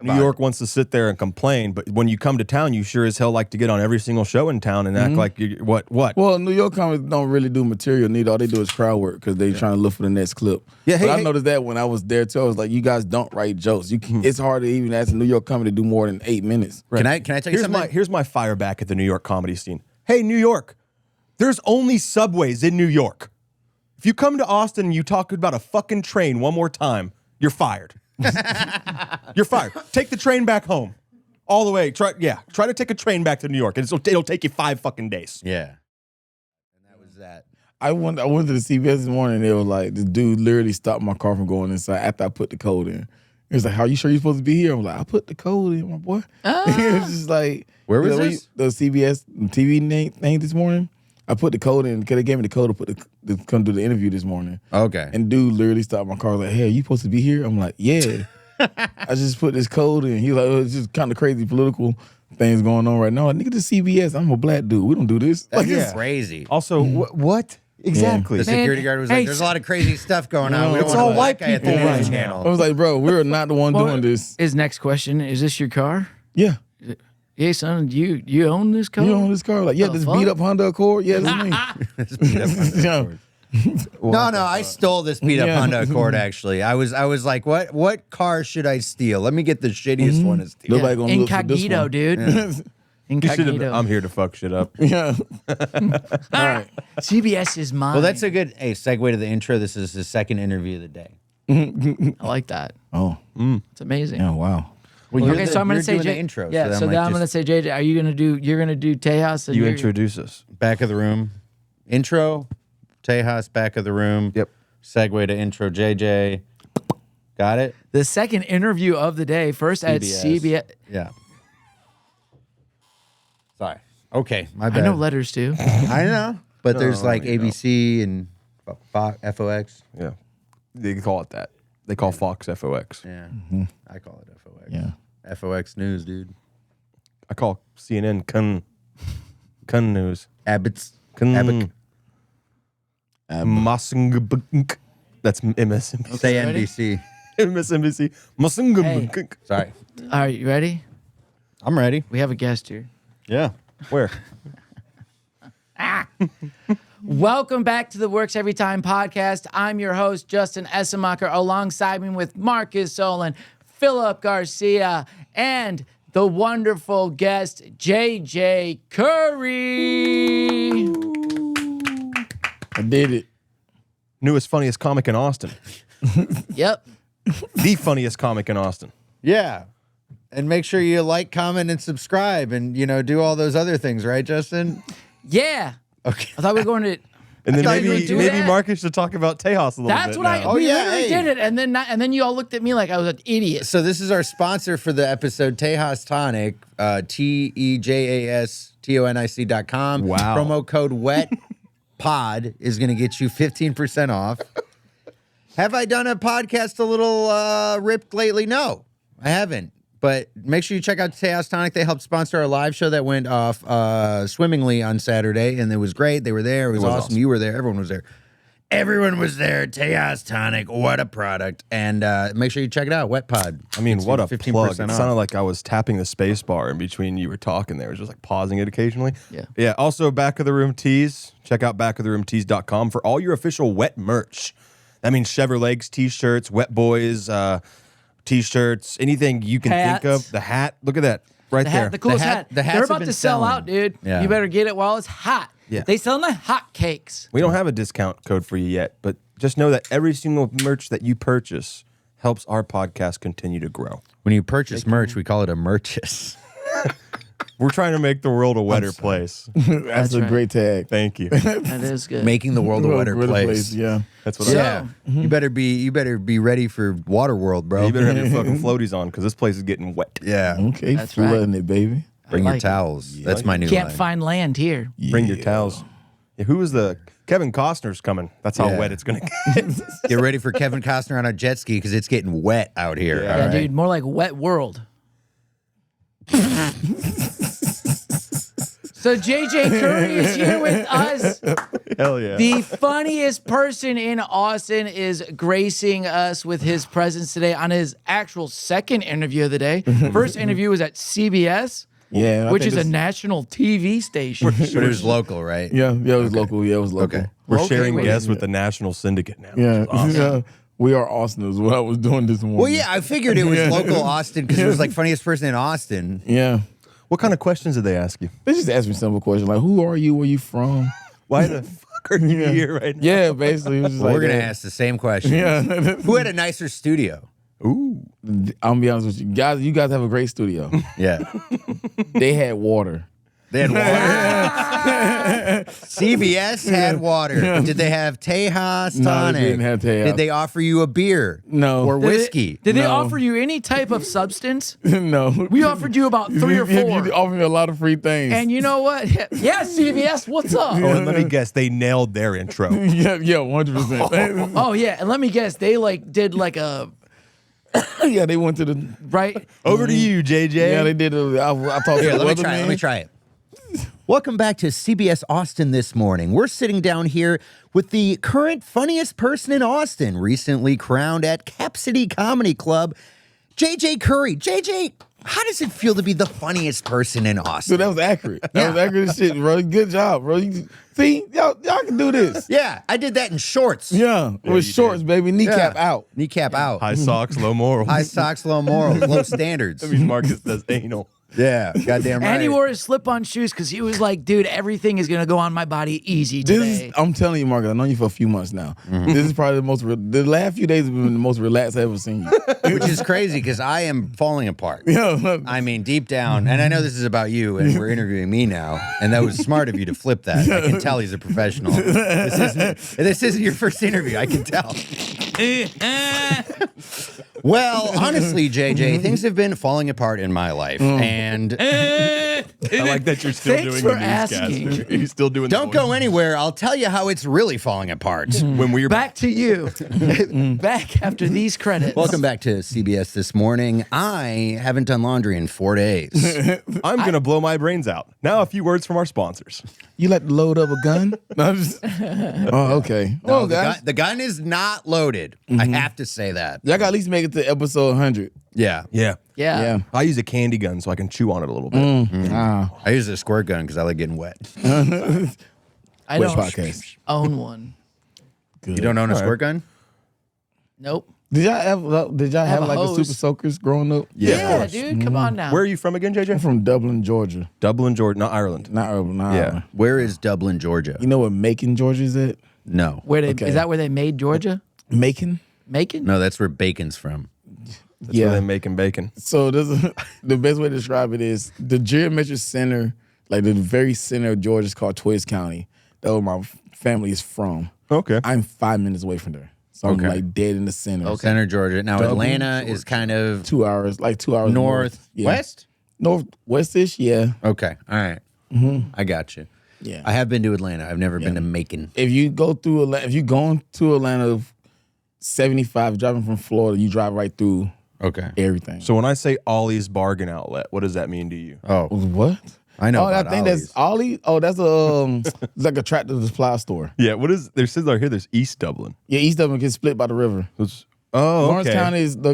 New York wants to sit there and complain, but when you come to town, you sure as hell like to get on every single show in town and act like you what? Well, New York comics don't really do material neither. All they do is crowd work because they trying to look for the next clip. Yeah, but I noticed that when I was there too. I was like, you guys don't write jokes. It's hard to even ask a New York comedy to do more than 8 minutes. Right. Can I tell you something? Here's my fire back at the New York comedy scene. Hey, New York, there's only subways in New York. If you come to Austin and you talk about a fucking train one more time, you're fired. You're fired. Take the train back home. All the way. Try to take a train back to New York. And it'll take you 5 fucking days. Yeah. And that was that. I went to the CVS this morning and they were like, the dude literally stopped my car from going inside after I put the code in. He was like, "Are you sure you're supposed to be here?" I'm like, "I put the code in, my boy." It was just like, where was this? The CBS TV thing this morning. I put the code in because they gave me the code to come do the interview this morning. Okay. And dude literally stopped my car like, "Hey, are you supposed to be here?" I'm like, "Yeah." I just put this code in. He was like, "Oh, it's just kind of crazy political things going on right now." Like, nigga, the CBS. I'm a black dude. We don't do this. That's It's crazy. Also, what? Exactly. The security guard was like, "There's a lot of crazy stuff going on. We don't it's want all a white black guy at the people news right channel." I was like, "Bro, we're not the one doing this." His next question, is this your car? Yeah. Yeah, son, you own this car? You own this car? Like, yeah, this beat up Honda Accord. Yeah, that's me. This beat up Honda Accord. No, I stole this beat up Honda Accord. Actually, I was like, what car should I steal? Let me get the shittiest one to steal. Nobody gonna look for this Incognito, one. dude. You should've been, Incognito. I'm here to fuck shit up. Yeah. All right. CBS is mine. Well, that's a good segue to the intro. This is the second interview of the day. I like that. Oh. It's amazing. Yeah. Wow. Well, Okay, so I'm gonna say doing the intro. Yeah, so then I'm gonna say JJ. Are you gonna do? You're gonna do TEJAS. And You you're- introduce us. back of the room intro. TEJAS back of the room. Yep. Segue to intro. JJ. Got it. the second interview of the day. First at CBS. Yeah. Sorry. Okay, my I bad. know letters too. I know, but there's like ABC and FOX. Yeah. They call it that. They call Fox FOX. Yeah, I call it FOX. Yeah. FOX News, dude. I call CNN Kun News. Abbott's. Kun Masung. That's MSNBC. Say NBC. MSNBC. Masung. Sorry. All right, you ready? I'm ready. We have a guest here. Yeah. Where? Welcome back to the Works Every Time podcast. I'm your host, Justin Essemacher, alongside me with Markus Olin, Philip Garcia, and the wonderful guest, JJ Curry. I did it. Newest, funniest comic in Austin. Yep. The funniest comic in Austin. Yeah. And make sure you like, comment, and subscribe, and do all those other things, right, Justin? Yeah. Okay. I thought we were going to. And then thought you would do maybe that. Marcus should talk about Tejas a little That's bit what now. we yeah, literally hey. did it, and then you all looked at me like I was an idiot. So this is our sponsor for the episode, TEJAS TONIC, TEJAS.com. Wow. Promo code WETPOD is going to get you 15% off. Have I done a podcast a little ripped lately? No, I haven't. But make sure you check out TEJAS TONIC. They helped sponsor our live show that went off swimmingly on Saturday, and it was great. They were there. It was awesome. You were there. Everyone was there. Everyone was there. TEJAS TONIC. What a product. And make sure you check it out. Wet Pod. I mean, what a 15% plug. It off. sounded like I was tapping the space bar in between you were talking there. It was just like pausing it occasionally. Yeah. Yeah. Also, Back of the Room Tees. Check out backoftheroomtees.com for all your official wet merch. That means Chevrolet's t-shirts, Wet Boys, t-shirts, anything you can think Hats. of. The hat. Look at that right The there. hat, the coolest hat. the hats They're have about been to sell selling. out, dude. Yeah. You better get it while it's hot. Yeah. They sell the hot cakes. We don't have a discount code for you yet, but just know that every single merch that you purchase helps our podcast continue to grow. When you purchase merch, we call it a merchus. We're trying to make the world a wetter place. That's a right. great tag. Thank you. That is good. Making the world a wetter place. Yeah. That's what Yeah. You better be ready for Waterworld, bro. You better have your fucking floaties on because this place is getting wet. Yeah. Okay. That's right. Flooding it, baby. Bring I your like it. towels. That's my new Can't line. find land here. Bring your towels. Yeah, who is the Kevin Costner's coming? That's how Yeah. wet it's gonna get. Get ready for Kevin Costner on a jet ski because it's getting wet out here. Yeah. all Yeah, right? dude, more like wet world. So JJ Curry is here with us. Hell yeah. The funniest person in Austin is gracing us with his presence today on his actual second interview of the day. First interview was at CBS. Yeah, I which think is a this- national TV station. But it was local, right? Yeah, it was local. Yeah, it was local. Okay. We're Okay, sharing wait. guests with the national syndicate now. Yeah, Awesome. yeah. We are Austin is what I was doing this morning. Well, yeah, I figured it was local Austin because it was like funniest person in Austin. Yeah. What kind of questions did they ask you? They just asked me simple questions like, who are you? Where you from? Why the fuck are you here right now? Yeah, basically. It was just Well, like we're gonna that. ask the same question. Yeah. Who had a nicer studio? Ooh. I'm gonna be honest with you. Guys, you guys have a great studio. Yeah, They had water. they had water. CBS had water. Did they have TEJAS No, tonic? they didn't have TEJAS. Did they offer you a beer? No. Or Did they- whiskey? Did they No. offer you any type of substance? No. We offered you about 3 or 4. You offered me a lot of free things. And you know what? Yeah, CBS, what's up? Oh, and let me guess, they nailed their intro. yeah, 100%. Oh yeah, and let me guess, they like did like a Yeah, they went to the. right. Over to you, JJ. Yeah, they did. I talked Here, to the let me try it. weatherman. Let me try it. Welcome back to CBS Austin this morning. We're sitting down here with the current funniest person in Austin, recently crowned at Cap City Comedy Club, JJ Curry. JJ, how does it feel to be the funniest person in Austin? So that was accurate. That was accurate as shit, bro. Good job, bro. See, y'all can do this. Yeah, I did that in shorts. Yeah, with you shorts, baby. Kneecap Yeah. out. Kneecap out. High socks, low morals. High socks, low morals, low standards. That means Marcus does anal. Yeah, goddamn right. And he wore his slip-on shoes because he was like, dude, everything is gonna go on my body easy This today. is, I'm telling you, Marcus, I've known you for a few months now. This is probably the last few days have been the most relaxed I've ever seen you. Which is crazy because I am falling apart. Yeah. I mean, deep down, and I know this is about you, and we're interviewing me now, and that was smart of you to flip that. I can tell he's a professional. This isn't your first interview. I can tell. Well, honestly, JJ, things have been falling apart in my life, and I like that you're still Thanks doing for the newscast. asking. You're still doing don't the go anywhere. I'll tell you how it's really falling apart. When we're Back to you. Back after these credits. Welcome back to CBS This Morning. I haven't done laundry in 4 days. I'm going to blow my brains out. Now, a few words from our sponsors. You like to load up a gun? No, I'm just, oh, okay. No, Oh, the, guys. gun, the gun is not loaded. I have to say that. Y'all got to at least make it to episode 100. Yeah. Yeah. Yeah. Yeah. I use a candy gun so I can chew on it a little bit. I use a squirt gun because I like getting wet. I Which don't podcast? own one. You don't own a squirt gun? Nope. Did y'all have a like the hose. super soakers growing up? Yeah, dude, come on now. Where are you from again, I'm JJ? from Dublin, Georgia. Dublin, Georgia, not Ireland. Not urban. Not Yeah. Ireland. Where is Dublin, Georgia? You know what Macon, Georgia is at? No. Where they Okay. is that where they made Georgia? Macon? Macon? No, that's where bacon's from. That's where they're making bacon. So the best way to describe it is the geometric center, like the very center of Georgia is called Twist County. That's where my family is from. Okay. I'm 5 minutes away from there. So I'm Okay. like dead in the center. Center, Georgia. Now, Dublin, Atlanta is kind of 2 hours, like 2 hours northwest? Northwest-ish, yeah. Okay. All right. I got you. Yeah. I have been to Atlanta. I've never been to Macon. If you go through Atlanta, if you're going to Atlanta 75, driving from Florida, you drive right through Okay. everything. So when I say Ollie's Bargain Outlet, what does that mean to you? Oh, What? I know. Oh, I about think that's Ollie. Oh, that's it's like a tractor supply store. Yeah, what is, there says right here, there's East Dublin. Yeah, East Dublin gets split by the river. Oh, Lawrence okay.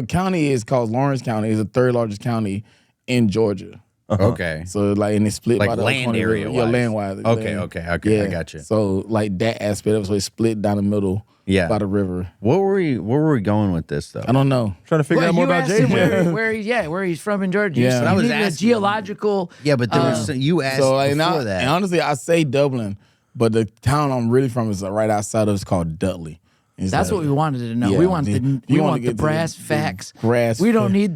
County is called Lawrence County. It's the third largest county in Georgia. Okay. So like, and it's split Like by the land Oconee area River. Yeah, wise. land wise. Okay, I got you. So like that aspect of it, so it's split down the middle. Yeah. By the river. Where were we going with this though? I don't know. Trying to figure Well, out more you about asked him JJ. where he's from in Georgia. Yeah. You I was needed a asking- geological. Yeah, but there was you asked So like before now, that. and honestly, I say Dublin, but the town I'm really from is right outside of it's called Dudley. It's That's like- what we wanted to know. Yeah, we want you the wanna want the get to brass the facts. brass We don't fact. need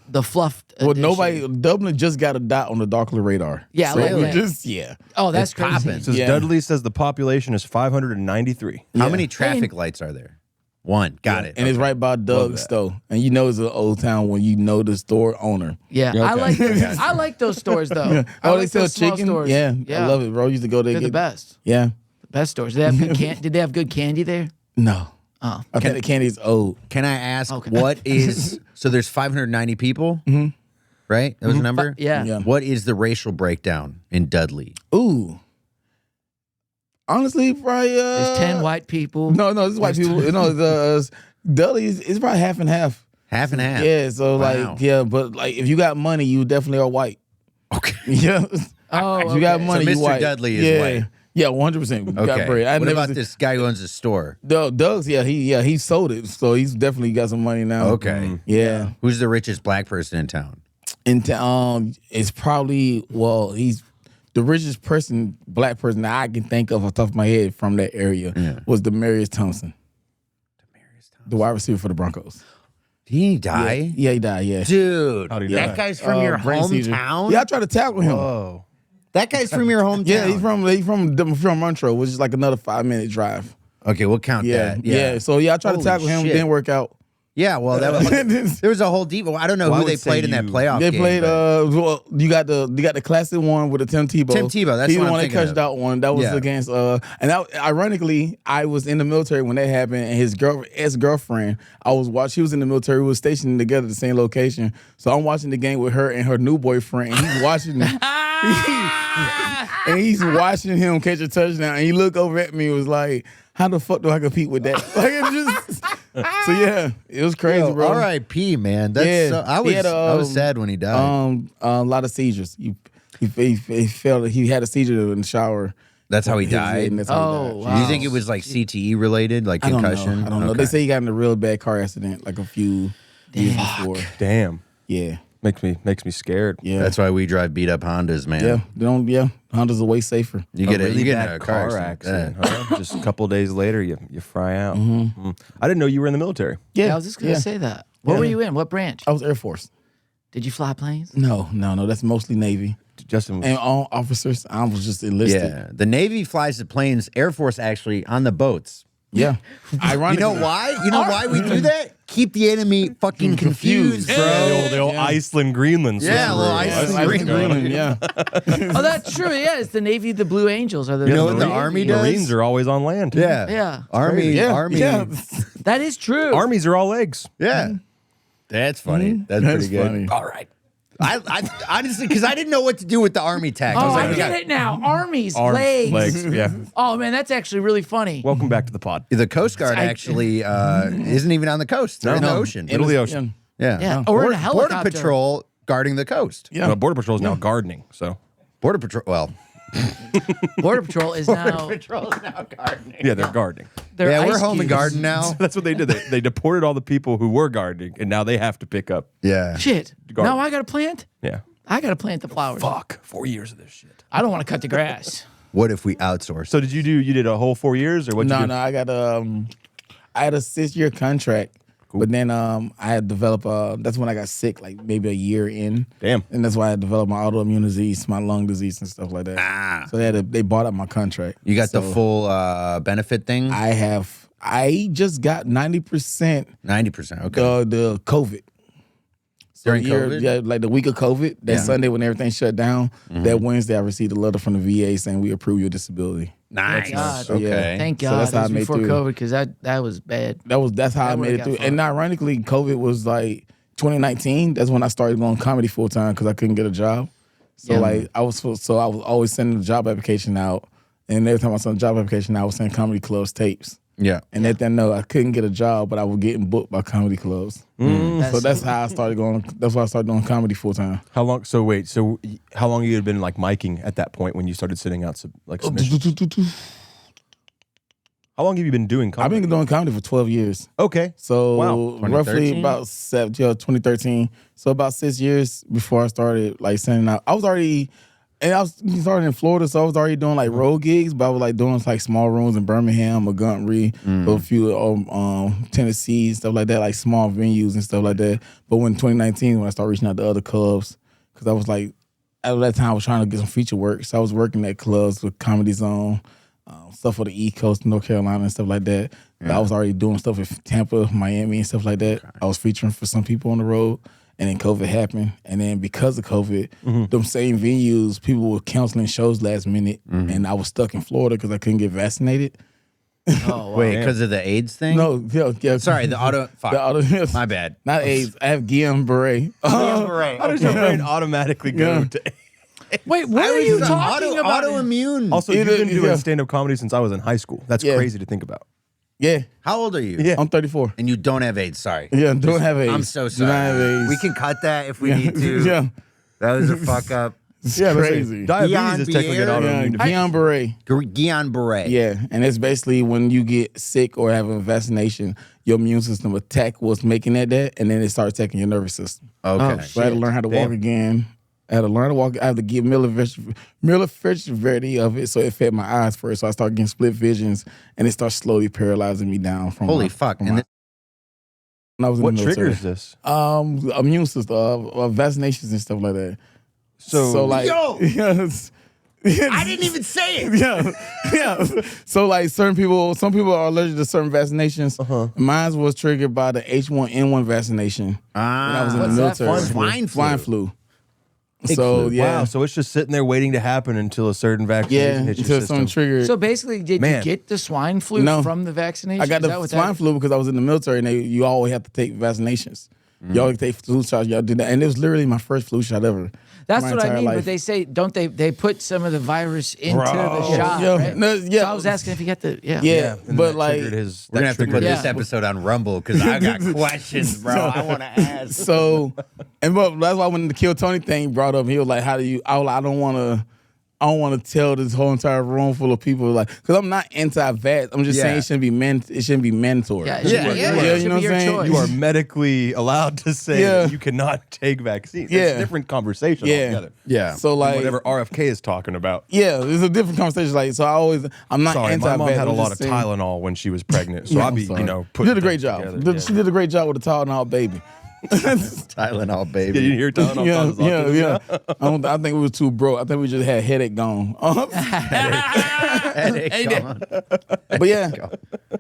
the fluff. Well, edition. Dublin just got a dot on the Darkler radar. Yeah, I so like we that. just Oh, that's It's crazy. popping. It says Yeah. Dudley says the population is 593. How Yeah. many traffic lights are there? One. Got it. And it's right by Doug's store. And you know it's an old town when you know the store owner. Yeah, I like I like those stores though. I Oh, like they sell those small chicken? stores. Yeah, I love it, bro. I used to go there. They're the best. Yeah. The best stores. Did they have good candy there? No. Oh, I think the candy's old. Can I ask Okay. what is so there's 590 people? Mm-hmm. right? That was the number? Yeah. Yeah. What is the racial breakdown in Dudley? Ooh. Honestly, probably There's 10 white people. No, this is white people. The Dudley is probably half and half. Half and half. Yeah, so Wow. but like if you got money, you definitely are white. Okay. Yeah. Oh, If you got money, So you Mr. white. Dudley is white. Yeah, 100%. Got Okay. bread. What about this guy who owns a store? Doug's, he sold it, so he's definitely got some money now. Okay. Yeah. Who's the richest black person in town? It's probably he's the richest black person that I can think of off the top of my head from that area was Demarius Thompson. The wide receiver for the Broncos. Did he die? Yeah, he died, yeah. Dude, How'd he that die? guy's from your Brain seizure. hometown? Yeah, I tried to tackle him. Oh. That guy's from your hometown? Yeah, he's from Montreux, which is like another 5-minute drive. Okay, we'll count that. Yeah. So I tried Holy to tackle him, shit. didn't work out. Yeah, well, that was, there was a whole deep. I don't know Well, I who would they say played in that you- playoff They game. played. but- You got the classic one with the Tim Tebow. Tim Tebow, that's He's what the I'm one that thinking catched of. out one. That was Yeah. against. And that, ironically, I was in the military when that happened, and his ex-girlfriend. I was watching. She was in the military. We were stationed together at the same location. So I'm watching the game with her and her new boyfriend, and he's watching. And he's watching him catch a touchdown, and he looked over at me and was like, "How the fuck do I compete with that?" Like it just. So yeah, it was crazy, Yo, bro. R.I.P. Man, that's Yeah. so, I He had I was sad when he died. A lot of seizures. He felt he had a seizure in the shower. That's how he Hit his head, died. and that's how he Oh, died. wow. Do you think it was like CTE related, like I don't concussion? know. I don't know. Okay. They say he got in a real bad car accident like a few years before. Damn. Yeah. Makes me scared. Yeah. That's why we drive beat up Hondas, man. yeah. They don't. Yeah. Hondas are way safer. You get really you get bad in a car accident. huh? Just a couple days later, you fry out. Mm. I didn't know you were in the military. Yeah. I was just going to say that. What were you in? What branch? I was Air Force. Did you fly planes? No. That's mostly Navy. Justin was, And all officers, I was just enlisted. Yeah, the Navy flies the planes. Air Force actually on the boats. Yeah. You Ironically. know why? You know why we do that? Keep the enemy fucking confused, bro. the old Iceland, Greenland. Yeah, switcheroo. little Iceland, Iceland, Greenland. Yeah. Oh, that's true. Yeah, it's the Navy, the Blue Angels. Are the You know what the Navy. Army does? Marines are always on land. Yeah, Yeah. Army, Yeah. Army. Yeah. That is true. Armies are all eggs. Yeah. That's funny. That's pretty good. funny. All right. I honestly, because I didn't know what to do with the Army tag. Oh, was like, I we get got- it now. Armies, Arms, legs. Yeah. Oh, man, that's actually really funny. Welcome back to the pod. The Coast Guard actually isn't even on the coast. They're in the ocean. Middle of the ocean. Yeah. Yeah. Or in a Border helicopter. Patrol guarding the coast. Yeah. Border Patrol is now gardening. So Border Patrol. Well, Border Patrol is now. Patrol is now gardening. yeah, they're gardening. They're Yeah, we're ice home and cubes. garden now. That's what they did. They deported all the people who were gardening, and now they have to pick up. Yeah. Shit. Garden. Now I got to plant? Yeah. I got to plant the flowers. Fuck. 4 years of this shit. I don't want to cut the grass. What if we outsource? So you did a whole 4 years, or what? No, you do? no, I got I had a 6-year contract, but then I had developed. That's when I got sick, like maybe a year in. Damn. And that's why I developed my autoimmune disease, my lung disease, and stuff like that. So they bought up my contract. You got the So full benefit thing? I just got 90% 90%. Okay. the COVID. So During COVID? Yeah, like the week of COVID, that Yeah. Sunday when everything shut down, that Wednesday I received a letter from the VA saying we approve your disability. Nice. God. Okay. Thank So God. that's how I it was made before through. COVID because that was bad. That's how I That made would've it got through. fucked. And ironically, COVID was like 2019. That's when I started going comedy full time because I couldn't get a job. So Yeah. I was always sending the job application out, and every time I sent a job application, I was sending comedy clubs tapes. Yeah. And let them know I couldn't get a job, but I was getting booked by comedy clubs. So that's how I started going. That's why I started doing comedy full time. How long? So wait. So how long you had been like miking at that point when you started sitting out submissions? How long have you been doing I've comedy? been doing comedy for 12 years. Okay. So Wow. roughly 2013? about 2013. So about 6 years before I started like sending out. I was already, and I was started in Florida, so I was already doing like road gigs, but I was like doing like small rooms in Birmingham, Montgomery, a few Tennessee, stuff like that, like small venues and stuff like that. But when 2019, when I started reaching out to other clubs, because I was like, at that time I was trying to get some feature work, so I was working at clubs with Comedy Zone. Stuff for the East Coast, North Carolina, and stuff like that. But I was already doing stuff in Tampa, Miami, and stuff like that. I was featuring for some people on the road, and then COVID happened. And then because of COVID, them same venues, people were canceling shows last minute, and I was stuck in Florida because I couldn't get vaccinated. Oh, wow. Wait, because of the AIDS thing? No, yeah. Sorry, the auto. Fuck. The auto. My bad. Not AIDS. I have Guillain-Barré. How does your brain automatically go Yeah. to? Wait, what are you talking about? Autoimmune. Also, you've been doing Yeah. stand-up comedy since I was in high school. That's Yeah. crazy to think about. Yeah, How old are you? Yeah. I'm 34. And you don't have AIDS. Sorry. Yeah, don't have AIDS. I'm so Do not have sorry. AIDS. We can cut that if we need to. Yeah, That was a fuck up. it's Yeah, but say, crazy. diabetes is technically an Guillain-Barré. autoimmune. Yeah, Guillain-Barré. Guillain-Barré. Yeah, and it's basically when you get sick or have a vaccination, your immune system attack what's making that, and then it starts attacking your nervous system. Okay. So I had to learn how to walk Damn. again. I had to learn to walk. I had to get millificherity of it, so it fed my eyes first. So I started getting split visions, and it started slowly paralyzing me down. From Holy my- fuck. from And my- when I was in What the military. triggers this? Immune system, vaccinations and stuff like that. So, like, Yo! yes. I didn't even say it. yeah. So like some people are allergic to certain vaccinations. Mine was triggered by the H1N1 vaccination when I was in the What's that military. for? Swine flu. So flu. yeah, wow. So it's just sitting there waiting to happen until a certain yeah, vaccination hits your until system. something triggered. So basically, did Man. you get the swine flu No. from the vaccination? I got Is that the what swine that- flu because I was in the military and you always have to take vaccinations. You always take flu shots. Y'all did that, and it was literally my first flu shot ever. That's my what I entire mean. life. But they say, don't they put some of the virus into the shot? Yeah. Right? No, yeah. So I was asking if you got the Yeah, and but that like triggered his. We're going to have to put Yeah. this episode on Rumble because I got questions, bro. I want to ask. so, and but that's why when the Kill Tony thing brought up, he was like, "How do you?" I was like, I don't want to tell this whole entire room full of people like, because I'm not anti-vax. I'm just Yeah. saying it shouldn't be mandatory. Yeah, Yeah, it yeah. should You know be your what I'm saying? choice. You are medically allowed to say Yeah. that you cannot take vaccines. Yeah. It's a different conversation Yeah. altogether. Yeah. So Than like, whatever RFK is talking about. yeah, it's a different conversation. Like, so I'm not Sorry, anti-vax. my mom had a I'm lot just of saying- Tylenol when she was pregnant, so Yeah, I'll I'm be, sorry. you know, She putting did a great things job. together. She did a great job with the Tylenol baby. Tylenol, Yeah, baby. you hear Tylenol causes autism? yeah. I think we were too broke. I think we just had headache gone. Headache Hey, gone. But yeah,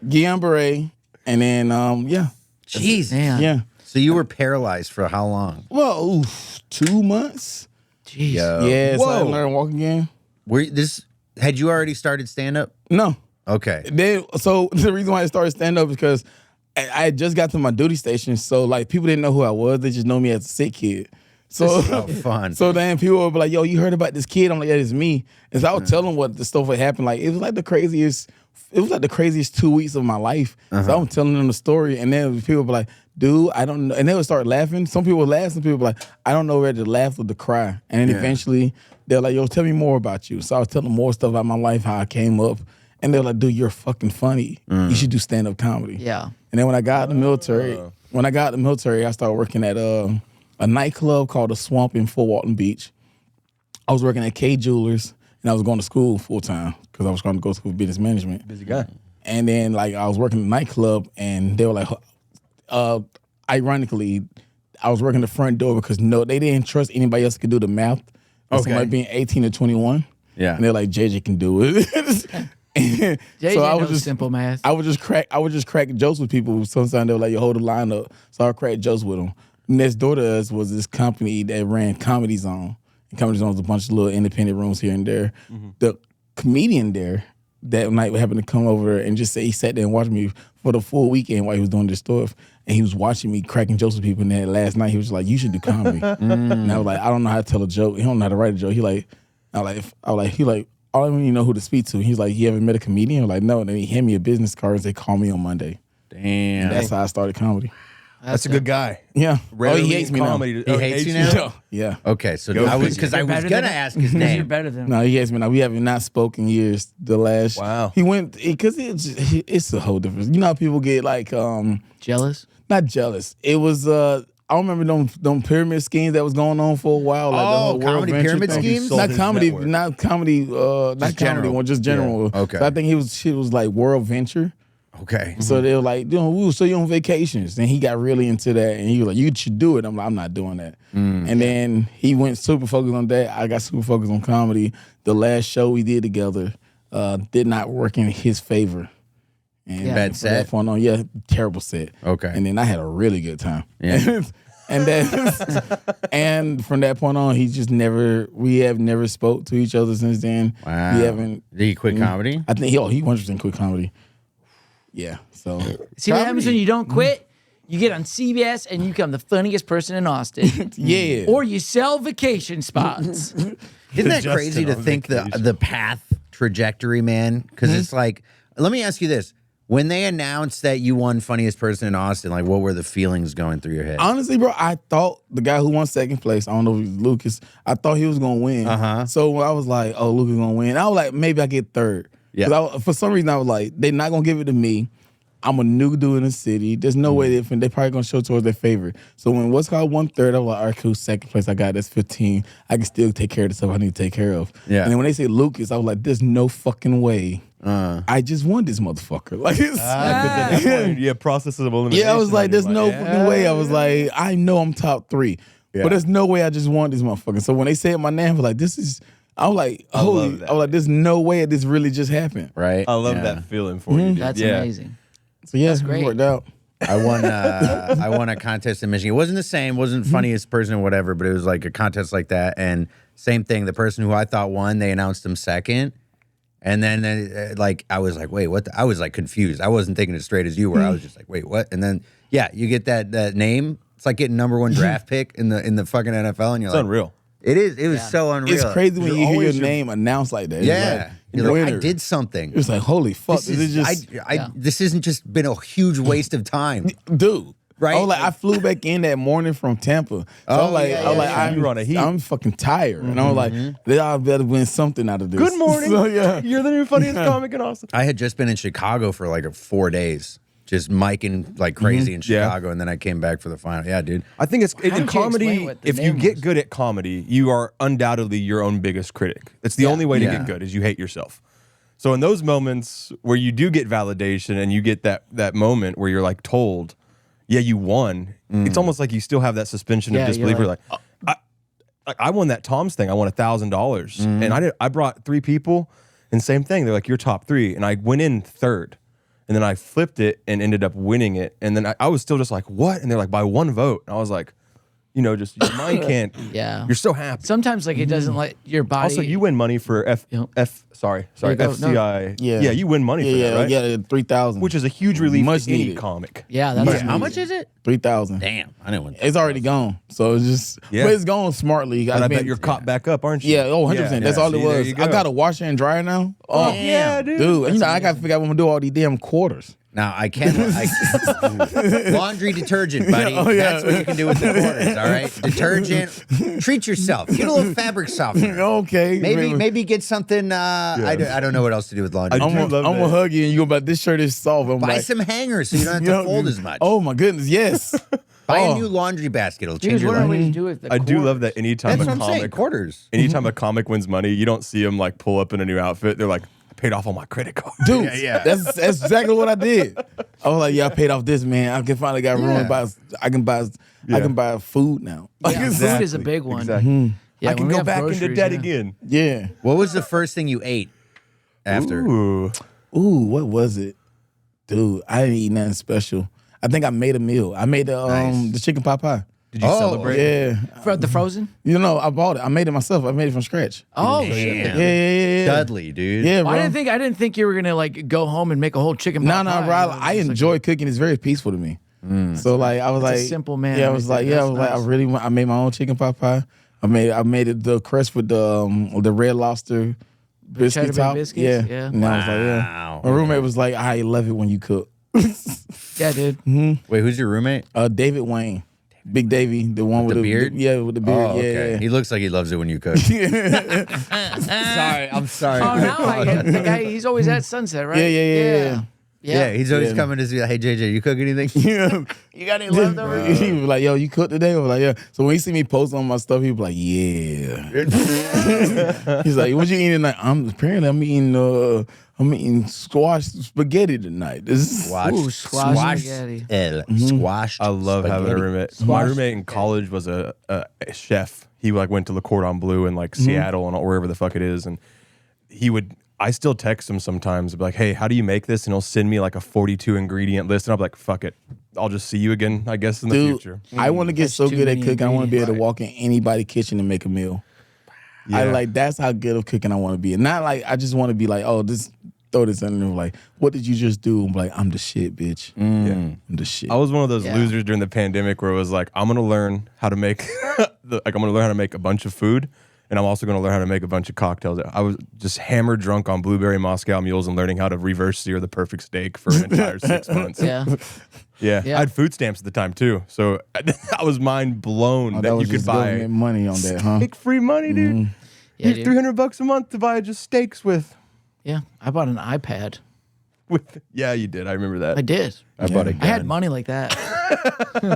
Guillain-Barré, and then yeah, Jeez. Man. yeah. So you were paralyzed for how long? Well, 2 months. Jeez. Yeah, so I Whoa. learned to walk again. Had you already started stand up? No. Okay. So the reason why I started stand up is because I had just got to my duty station, so like people didn't know who I was. They just know me as a sick kid. So Fun. So then people would be like, "Yo, you heard about this kid?" I'm like, "Yeah, it's me." And so I would tell them what the stuff that happened. Like it was like the craziest. It was like the craziest 2 weeks of my life. So I was telling them the story, and then people would be like, "Dude, I don't know," and they would start laughing. Some people would laugh, some people would be like, "I don't know whether to laugh or to cry." And then eventually they're like, "Yo, tell me more about you." So I was telling them more stuff about my life, how I came up, and they're like, "Dude, you're fucking funny. You should do stand up comedy." Yeah. And then when I got out of the military, I started working at a nightclub called The Swamp in Fort Walton Beach. I was working at K Jewelers, and I was going to school full time because I was going to go to school for business management. Busy guy. And then like I was working in the nightclub, and they were like, ironically, I was working the front door because they didn't trust anybody else could do the math. Of Okay. somebody being 18 or 21. Yeah. And they're like, JJ can do it. And JJ so I knows was just simple math. I would just crack jokes with people. Sometimes they were like, "You hold the line up," so I would crack jokes with them. Next door to us was this company that ran Comedy Zone. And Comedy Zone was a bunch of little independent rooms here and there. The comedian there that night happened to come over and just say he sat there and watched me for the full weekend while he was doing this stuff. And he was watching me cracking jokes with people. And then last night he was like, "You should do comedy." And I was like, "I don't know how to tell a joke. He don't know how to write a joke." He like, I don't even know who to speak to. He's like, "You ever met a comedian?" I'm like, "No." And then he handed me a business card and said, "Call me on Monday." Damn. And that's how I started comedy. That's a good guy. Yeah. Rarely he hates in me comedy. He hates you now? now. Yeah. Okay, so Go I was figure. because I You're was better gonna than ask his You're name. better than No, he hates me now. We have not spoken years. The last. Wow. He went because it's a whole difference. You know how people get like jealous. not jealous. It was I remember them pyramid schemes that was going on for a while. Like the Oh, whole comedy World Venture pyramid thing. schemes? Sold Not his comedy, network. not comedy, not comedy general. one, just general. Yeah. Okay. So I think she was like World Venture. Okay. So they were like, we will show you on vacations. And he got really into that. And he was like, you should do it. I'm like, I'm not doing that. And then he went super focused on that. I got super focused on comedy. The last show we did together did not work in his favor. And Bad from that set? point on, yeah, terrible set. Okay. And then I had a really good time. Yeah. And then, and from that point on, we have never spoke to each other since then. Wow. We haven't. Did he quit comedy? I think he 100% quit comedy. Yeah. So See what happens when you don't quit? You get on CBS and you become the funniest person in Austin. yeah. Or you sell vacation spots. Isn't that Justin crazy to on think vacation. the path trajectory, man? Because it's like, let me ask you this. When they announced that you won funniest person in Austin, like what were the feelings going through your head? Honestly, bro, I thought the guy who won second place, I don't know if it was Lucas, I thought he was gonna win. So when I was like, oh, Lucas gonna win, I was like, maybe I get third. Yeah. For some reason, I was like, they're not gonna give it to me. I'm a new dude in the city. There's no way they're probably gonna show towards their favorite. So when what's called 1/3, I was like, all right, cool, second place I got, that's 15. I can still take care of the stuff I need to take care of. Yeah. And then when they say Lucas, I was like, there's no fucking way. I just won this motherfucker. Like it's Yeah, processes of elimination. yeah, I was like, there's no yeah. fucking way. I was like, I know I'm top 3. But there's no way I just won this motherfucker. So when they said my name, I was like, this is I was like, holy, love that. I was like, there's no way this really just happened. Right? I love that feeling for you. Dude. That's yeah. amazing. So yeah, That's great. it worked out. I won a contest in Michigan. It wasn't the same, wasn't funniest person or whatever, but it was like a contest like that. And same thing, the person who I thought won, they announced him second. And then like I was like, wait, what? I was like confused. I wasn't thinking as straight as you were. I was just like, wait, what? And then yeah, you get that name. It's like getting #1 draft pick in the fucking NFL, and you're It's like, unreal. It is. It was so unreal. It's crazy when You're you hear your always name announced like that. It's Yeah, like, you're like, I winner. did something. It's like, holy fuck. This is, just, this isn't just been a huge waste of time. dude. Right? I was like, I flew back in that morning from Tampa. So I was like, You were on a heat. I'm fucking tired. And I was like, I better win something out of this. Good morning. So, yeah. You're the new funniest comic in Austin. I had just been in Chicago for like 4 days, just micing like crazy in Chicago, and then I came back for the final. Yeah, dude. I think it's did in you explain comedy. what the If you name get was? good at comedy, you are undoubtedly your own biggest critic. It's the only way to get good is you hate yourself. So in those moments where you do get validation and you get that moment where you're like told, yeah, you won. It's almost like you still have that suspension Yeah, of disbelief. you're You're like, I won that Tom's thing. I won $1,000, and I brought 3 people, and same thing. They're like, you're top 3, and I went in third. And then I flipped it and ended up winning it. And then I was still just like, what? And they're like, by 1 vote. And I was like, just your mind can't. Yeah. You're so happy. Sometimes like it doesn't let your body. Also, you win money for sorry, There you go. FCI. Yeah. Yeah, you win money for that, right? Yeah, 3,000. Which is a huge relief Much to any needed. comic. Yeah, that's How much is it? 3,000. Damn, I didn't want. It's already gone. So it's just, Yeah. but it's gone smartly. And I bet mean, you're caught back up, aren't you? Yeah, 100%. That's all it See, there was. you I got a washer and dryer now. Oh, Yeah, dude. dude. And I got to figure out what I'm going to do all these damn quarters. Now I can laundry detergent, buddy. Yeah, oh, yeah. That's what you can do with the quarters. All right, detergent. Treat yourself. Get a little fabric softener. Okay. Maybe get something. I don't know what else to do with laundry. I do I'm love going to that. hug you and you go, but this shirt is soft. I'm Buy like, some hangers so you don't have to yo, fold as much. Oh, my goodness. Yes. Buy oh. a new laundry basket. It'll Dude, change your what are life. we to do with the I do love quarters? that anytime That's a what I'm saying. comic Quarters. anytime a comic wins money, you don't see them like pull up in a new outfit. They're like, I paid off all my credit cards. Dude, Yeah. that's exactly what I did. I was like, yeah, I paid off this, man. I can finally got room to buy. I can buy food now. Yeah, food is a big one. Exactly. Yeah, I when can we go have back into groceries, debt yeah. again. Yeah. What was the first thing you ate after? Ooh. Ooh, what was it? Dude, I didn't eat nothing special. I think I made a meal. I made the chicken pot pie. Did you celebrate? Yeah. For the frozen? You know, I bought it. I made it myself. I made it from scratch. Oh Damn. shit. Yeah. Dudley, dude. Yeah, bro. I didn't think you were gonna like go home and make a whole chicken No, pot no, pie. bro. You know, I just, like, enjoy cooking. It's very peaceful to me. So like, I was That's a like, simple man Yeah, I right was there. like, yeah, I That's was like, nice. I really want. I made my own chicken pot pie. I made it the crust with the Red Lobster biscuit cheddar bay top. biscuits? Yeah. Yeah. And I was like, yeah. Wow. My roommate was like, I love it when you cook. Yeah, dude. Wait, who's your roommate? David Wayne, Big Davy, the one with the beard? Yeah, with the beard. Oh, okay. Yeah. He looks like he loves it when you cook. Sorry, I'm sorry. Oh, now I get the guy. He's always at Sunset, right? Yeah. Yeah, he's always Yeah. coming to see, hey, JJ, you cook anything? Yeah. You got any leftovers? He was like, yo, you cooked today? I was like, yeah. So when he see me post on my stuff, he was like, yeah. He's like, what you eating tonight? I'm eating squash spaghetti tonight. This is Squash. Ooh, squash spaghetti. Squash. I love having a spaghetti. roommate. My roommate in college was a chef. He like went to Le Cordon Bleu in like Seattle and wherever the fuck it is, and I still text him sometimes, be like, hey, how do you make this? And he'll send me like a 42 ingredient list, and I'm like, fuck it, I'll just see you again, I guess, in the Dude, future. I want to get That's so too good at many cooking. I want to be able to ingredients. walk in anybody's kitchen and make a meal. Yeah. I like that's how good of cooking I want to be. And not like I just want to be like, oh, this throw this in there like, what did you just do? I'm like, I'm the shit, bitch. I'm the shit. I was one of those Yeah. losers during the pandemic where it was like, I'm gonna learn how to make I'm gonna learn how to make a bunch of food, and I'm also gonna learn how to make a bunch of cocktails. I was just hammered drunk on blueberry Moscow mules and learning how to reverse sear the perfect steak for an entire 6 months. Yeah. Yeah. Yeah. I had food stamps at the time too, so I was mind blown Oh, that you was could just buy government money on that, huh? steak free money, dude. Yeah, You dude. $300 a month to buy just steaks with. Yeah. I bought an iPad. Yeah, you did. I remember that. I did. I bought a gun. I had money like that.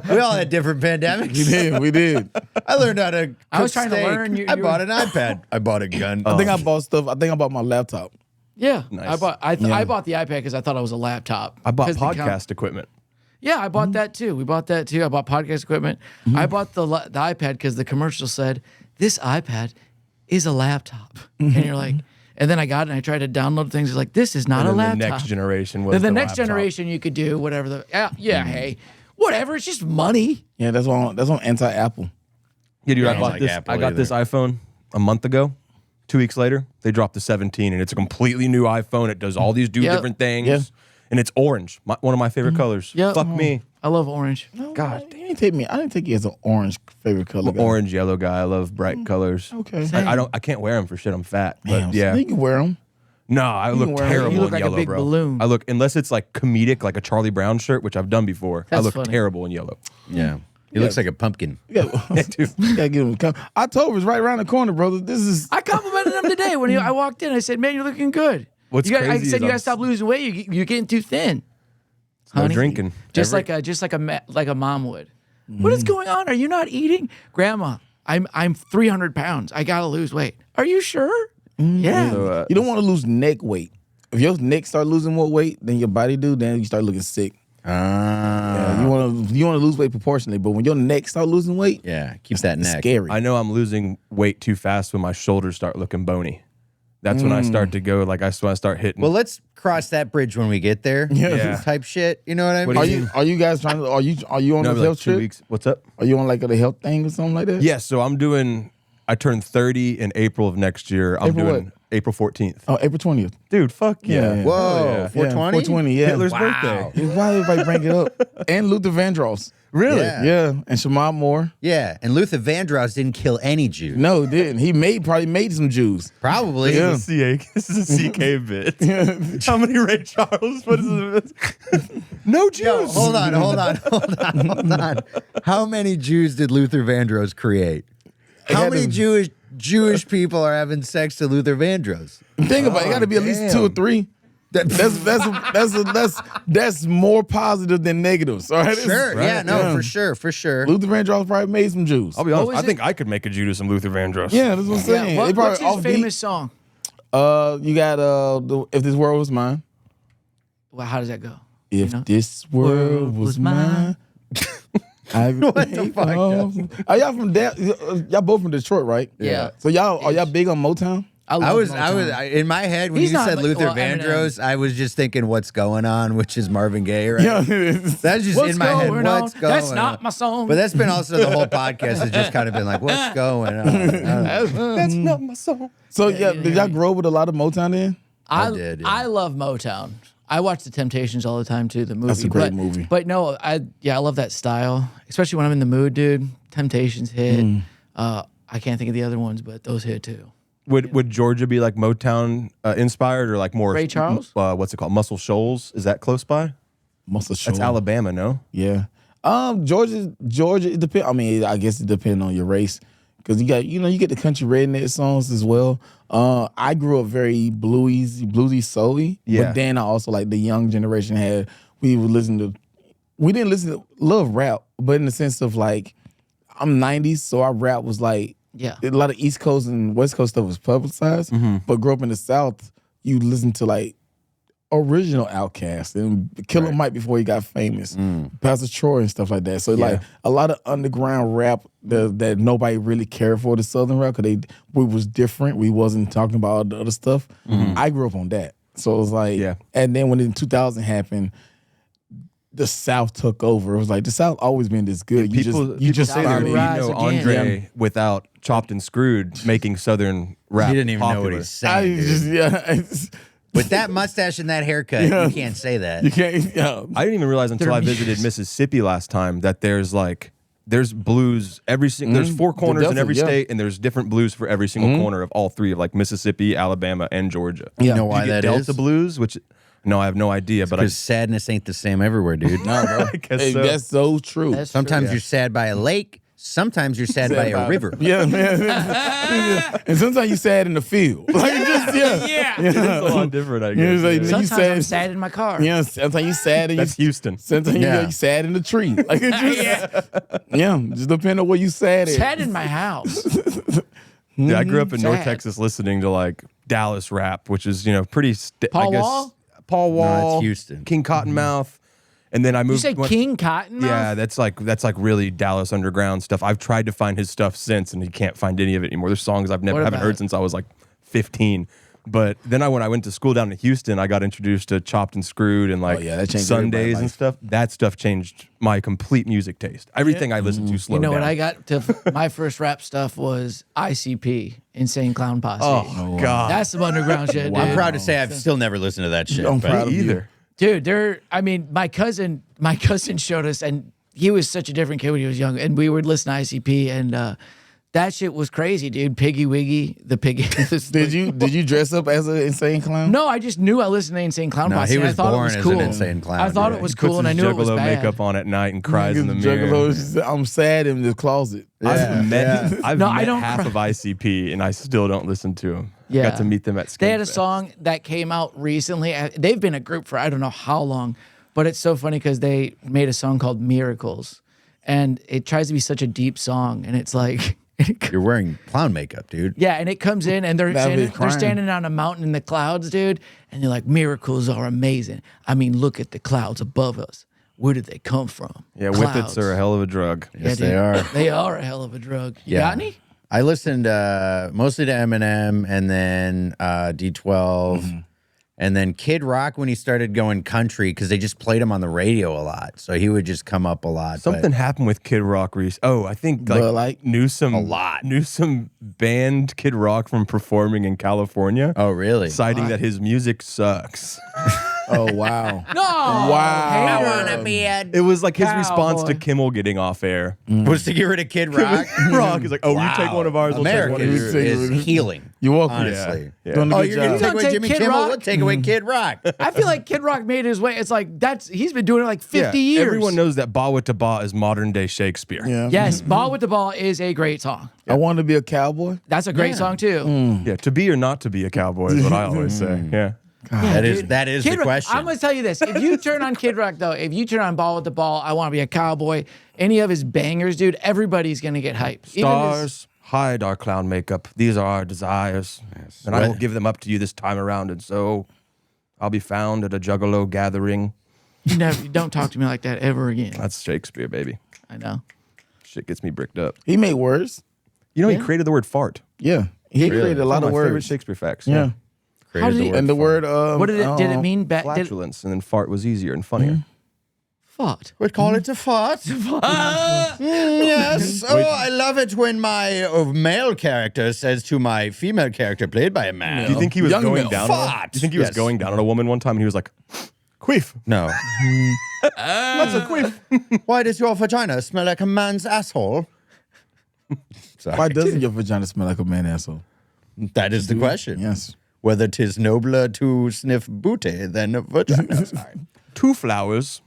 We all had different pandemics. We did. I learned how to. I was cook trying to steak. learn. I bought an iPad. I bought a gun. I think I bought stuff. I think I bought my laptop. Yeah. Nice. I bought the iPad because I thought it was a laptop. I bought 'Cause the podcast equipment. Yeah, I bought that too. We bought that too. I bought podcast equipment. I bought the iPad because the commercial said, this iPad is a laptop. And you're like, and then I got it and I tried to download things. It's like, this is not And a then laptop. the next generation was Then the the next laptop. generation you could do whatever hey, whatever. It's just money. Yeah, that's on anti-Apple. Yeah, dude, I I don't bought like this. Apple I got this iPhone a month ago. 2 weeks later, they dropped the 17, and it's a completely new iPhone. It does all these different things, Yeah. and it's orange. One of my favorite colors. Yep. Fuck me. I love orange. God, You didn't take me. I didn't take you as an orange favorite color. I'm an orange yellow guy. I love bright colors. Okay. I can't wear them for shit. I'm fat. But Damn, yeah. so you can wear them. No, I look can wear 'em. terrible You look in like a yellow, big bro. balloon. I look, unless it's like comedic, like a Charlie Brown shirt, which I've done before. I That's look funny. terrible in yellow. Yeah. He looks like a pumpkin. You gotta give him. October's right around the corner, brother. This is. I complimented him today when I walked in. I said, man, you're looking good. What's I crazy said is you I'm gotta stop losing weight. You're getting too thin. No Honey, drinking. Just like a mom would. What is going on? Are you not eating? Grandma, I'm 300 pounds. I gotta lose weight. Are you sure? Yeah. So, You don't want to lose neck weight. If your neck start losing more weight than your body do, then you start looking sick. Ah. You want to lose weight proportionally, but when your neck start losing weight, Yeah. Keep that it's neck. scary. I know I'm losing weight too fast when my shoulders start looking bony. That's when I start to go, like, when I start hitting. Well, let's cross that bridge when we get there. Yeah. Type shit. You know what I mean? What do you Are you guys trying to? Are you on no, a like health 2 trip? weeks. What's up? Are you on like a health thing or something like that? Yeah, so I turned 30 in April of next year. I'm April doing what? April 14th. Oh, April 20th. Dude, fuck yeah. Yeah. Whoa. Hell yeah. 420? 420. Yeah. Hitler's Wow. birthday. Why everybody bring it up? And Luther Vandross. Really? Yeah. Yeah, and Shamar Moore. Yeah. And Luther Vandross didn't kill any Jews. No, didn't. He probably made some Jews. Probably. Yeah. This is a CK bit. How many Ray Charles? What is this? No Jews. Yo, hold on. How many Jews did Luther Vandross create? How had many to- Jewish people are having sex to Luther Vandross? Think about it. It got to be at least 2 or 3. That's more positive than negatives. All right. Sure. Yeah, no, for sure. Luther Vandross probably made some Jews. I'll be honest. was I think I could make a Jew to some Luther Vandross. Yeah, that's what I'm saying. Yeah. They probably What's his offbeat. famous song? You got If This World Was Mine. Well, how does that go? If You know? this world was mine. I would What the fuck, Are y'all from y'all both from Detroit, right? Yeah. So are y'all big on Motown? I was Motown. in my head when He's you not said like- Luther well, Eminem. Vandross, I was just thinking what's going on, which is Marvin Gaye, right? Yeah. That's just What's in my head. going on? What's going That's on? not my song. But that's been also the whole podcast has just kind of been like, what's going on? That's not my song. So did y'all grow up with a lot of Motown then? I did, yeah. I love Motown. I watch The Temptations all the time too. The movie. That's a great but, movie. But no, I love that style, especially when I'm in the mood, dude. Temptations hit. I can't think of the other ones, but those hit too. Would Georgia be like Motown inspired or like more Ray Charles? What's it called? Muscle Shoals? Is that close by? Muscle Shoals. That's Alabama, no? Yeah. Georgia. It depend. I mean, I guess it depends on your race, because you get the country redneck songs as well. I grew up very bluesy, soul-y. Yeah. But then I also like the young generation had. We didn't listen to love rap, but in the sense of like, I'm 90s, so our rap was like, Yeah. a lot of East Coast and West Coast stuff was publicized. But grew up in the South, you listen to like original Outkast and Killer Mike before he got famous, Pastor Troy and stuff like that. So like a lot of underground rap that nobody really cared for, the Southern rap, because we was different. We wasn't talking about all the other stuff. I grew up on that. So it was like, and then when in 2000 happened, the South took over. It was like the South always been this good. People just say found that it. Rise you know again. Andre without Chopped and Screwed making Southern rap He didn't even know what popular. he's saying. I dude. just With that mustache and that haircut, Yeah. you can't say that. You can't. I didn't even realize until I visited Mississippi last time that there's blues there's 4 corners in every definitely, yeah. state, and there's different blues for every single corner of all 3 of like Mississippi, Alabama, and Georgia. You know Did why you get that Delta is? blues? Which no, I have no idea, but Because sadness ain't the same everywhere, dude. No, bro. I guess Hey, so. that's so true. That's Sometimes true. you're sad by a lake. Sometimes you're sad by a river. Yeah, man. And sometimes you sad in the field. Like just Yeah. It's a lot different, I guess. Yeah, like, yeah. you Sometimes I'm sad- sad in my car. Yeah, sometimes you sad and That's Houston. sometimes Yeah. you sad in the tree. Like it just, just depending on where you sad at. Sad in my house. Yeah, I grew up in North Sad. Texas listening to like Dallas rap, which is pretty. Paul I guess, Wall? Paul Wall, it's Houston. King Cottonmouth, and then I You moved. say King Cottonmouth? Yeah, that's like really Dallas underground stuff. I've tried to find his stuff since, and you can't find any of it anymore. There's songs I've What haven't about heard it? since I was like 15. But then when I went to school down in Houston, I got introduced to Chopped and Screwed and like yeah, that changed Sundays everybody's and life. stuff. That stuff changed my complete music taste. Everything I listened to You slowed know down. what I got to my first rap stuff was ICP, Insane Clown Posse. Oh God, That's some underground shit, dude. I'm proud to say I've still never listened to that shit. I'm but- proud of you. either. Dude, my cousin showed us, and he was such a different kid when he was young, and we would listen to ICP, and that shit was crazy, dude. Piggy Wiggy, the piggy. Did you dress up as an insane clown? No, I just knew I listened to Insane Clown No, Posse. he and I was thought it born was as cool. an insane clown. I thought yeah. it was He puts cool, and I his knew it was Juggalo bad. makeup on at night and cries in the mirror. Juggalos, I'm sad in the closet. I've met I don't half cry. of ICP, and I still don't listen to them. Yeah. Got to meet them at. They had a Skate song that came out recently. They've been a group for I don't know how long, but it's so funny because they made a song called Miracles, and it tries to be such a deep song, and it's like. You're wearing clown makeup, dude. Yeah, and it comes in, and they're That'd be standing, crying. on a mountain in the clouds, dude. And they're like, miracles are amazing. I mean, look at the clouds above us. Where did they come from? Yeah, Clouds. whippets are a hell of a drug. Yes, dude. they are. They are a hell of a drug. You Yeah. got any? I listened mostly to Eminem and then D12 and then Kid Rock when he started going country because they just played him on the radio a lot. So he would just come up a lot. but- Something happened with Kid Rock I think Bud Light? Newsom A lot. Newsom banned Kid Rock from performing in California, Oh, really? citing that his music sucks. Oh wow. No. Wow. Hater. It was like his response to Cowboy. Kimmel getting off air. Was to get rid of Kid Rock. Rock is like, oh, you take one of ours, we'll take America one of is, yours. yours. healing. You're welcome. Honestly. Yeah. Doing a Oh, good you're going to job. take away Don't Jimmy take Kid Kimmel? Rock? We'll take away Kid Rock. I feel like Kid Rock made his way. It's like he's been doing it like 50 years. Everyone knows that Ba with the Ba is modern day Shakespeare. Yeah. Yes, Ball with the Ball is a great song. I want to be a cowboy. That's a great song too. Yeah, to be or not to be a cowboy is what I always say. Yeah. That is Dude, that is Kid the Rock- question. I'm gonna tell you this: if you turn on Kid Rock, though, if you turn on Ball with the Ball, I want to be a cowboy. Any of his bangers, dude, everybody's gonna get hyped. Even his- Stars, hide our clown makeup. These are our desires. And I will give them up to you this time around. And so I'll be found at a juggalo gathering. you don't talk to me like that ever again. That's Shakespeare, baby. I know. Shit gets me bricked up. He made words. You know, he created the word fart. Yeah. He created a lot One of my favorite words. Shakespeare facts. Yeah. Created How did the he- word And the fart. word What did it mean? Did Flatulence, and then fart was easier and funnier. fought? We'd call it a fart. Yes. Oh, I love it when my male character says to my female character, played by a man. Do you think he was Young going Mill. down? On her? Fart. Do you think he was Yes. going down on a woman one time and he was like, "Queef, No. what's a queef?" Why does your vagina smell like a man's asshole? Sorry. Why doesn't your vagina smell like a man asshole? That is the question. Yes. Whether 'tis nobler to sniff booty than a vagina. Two flowers.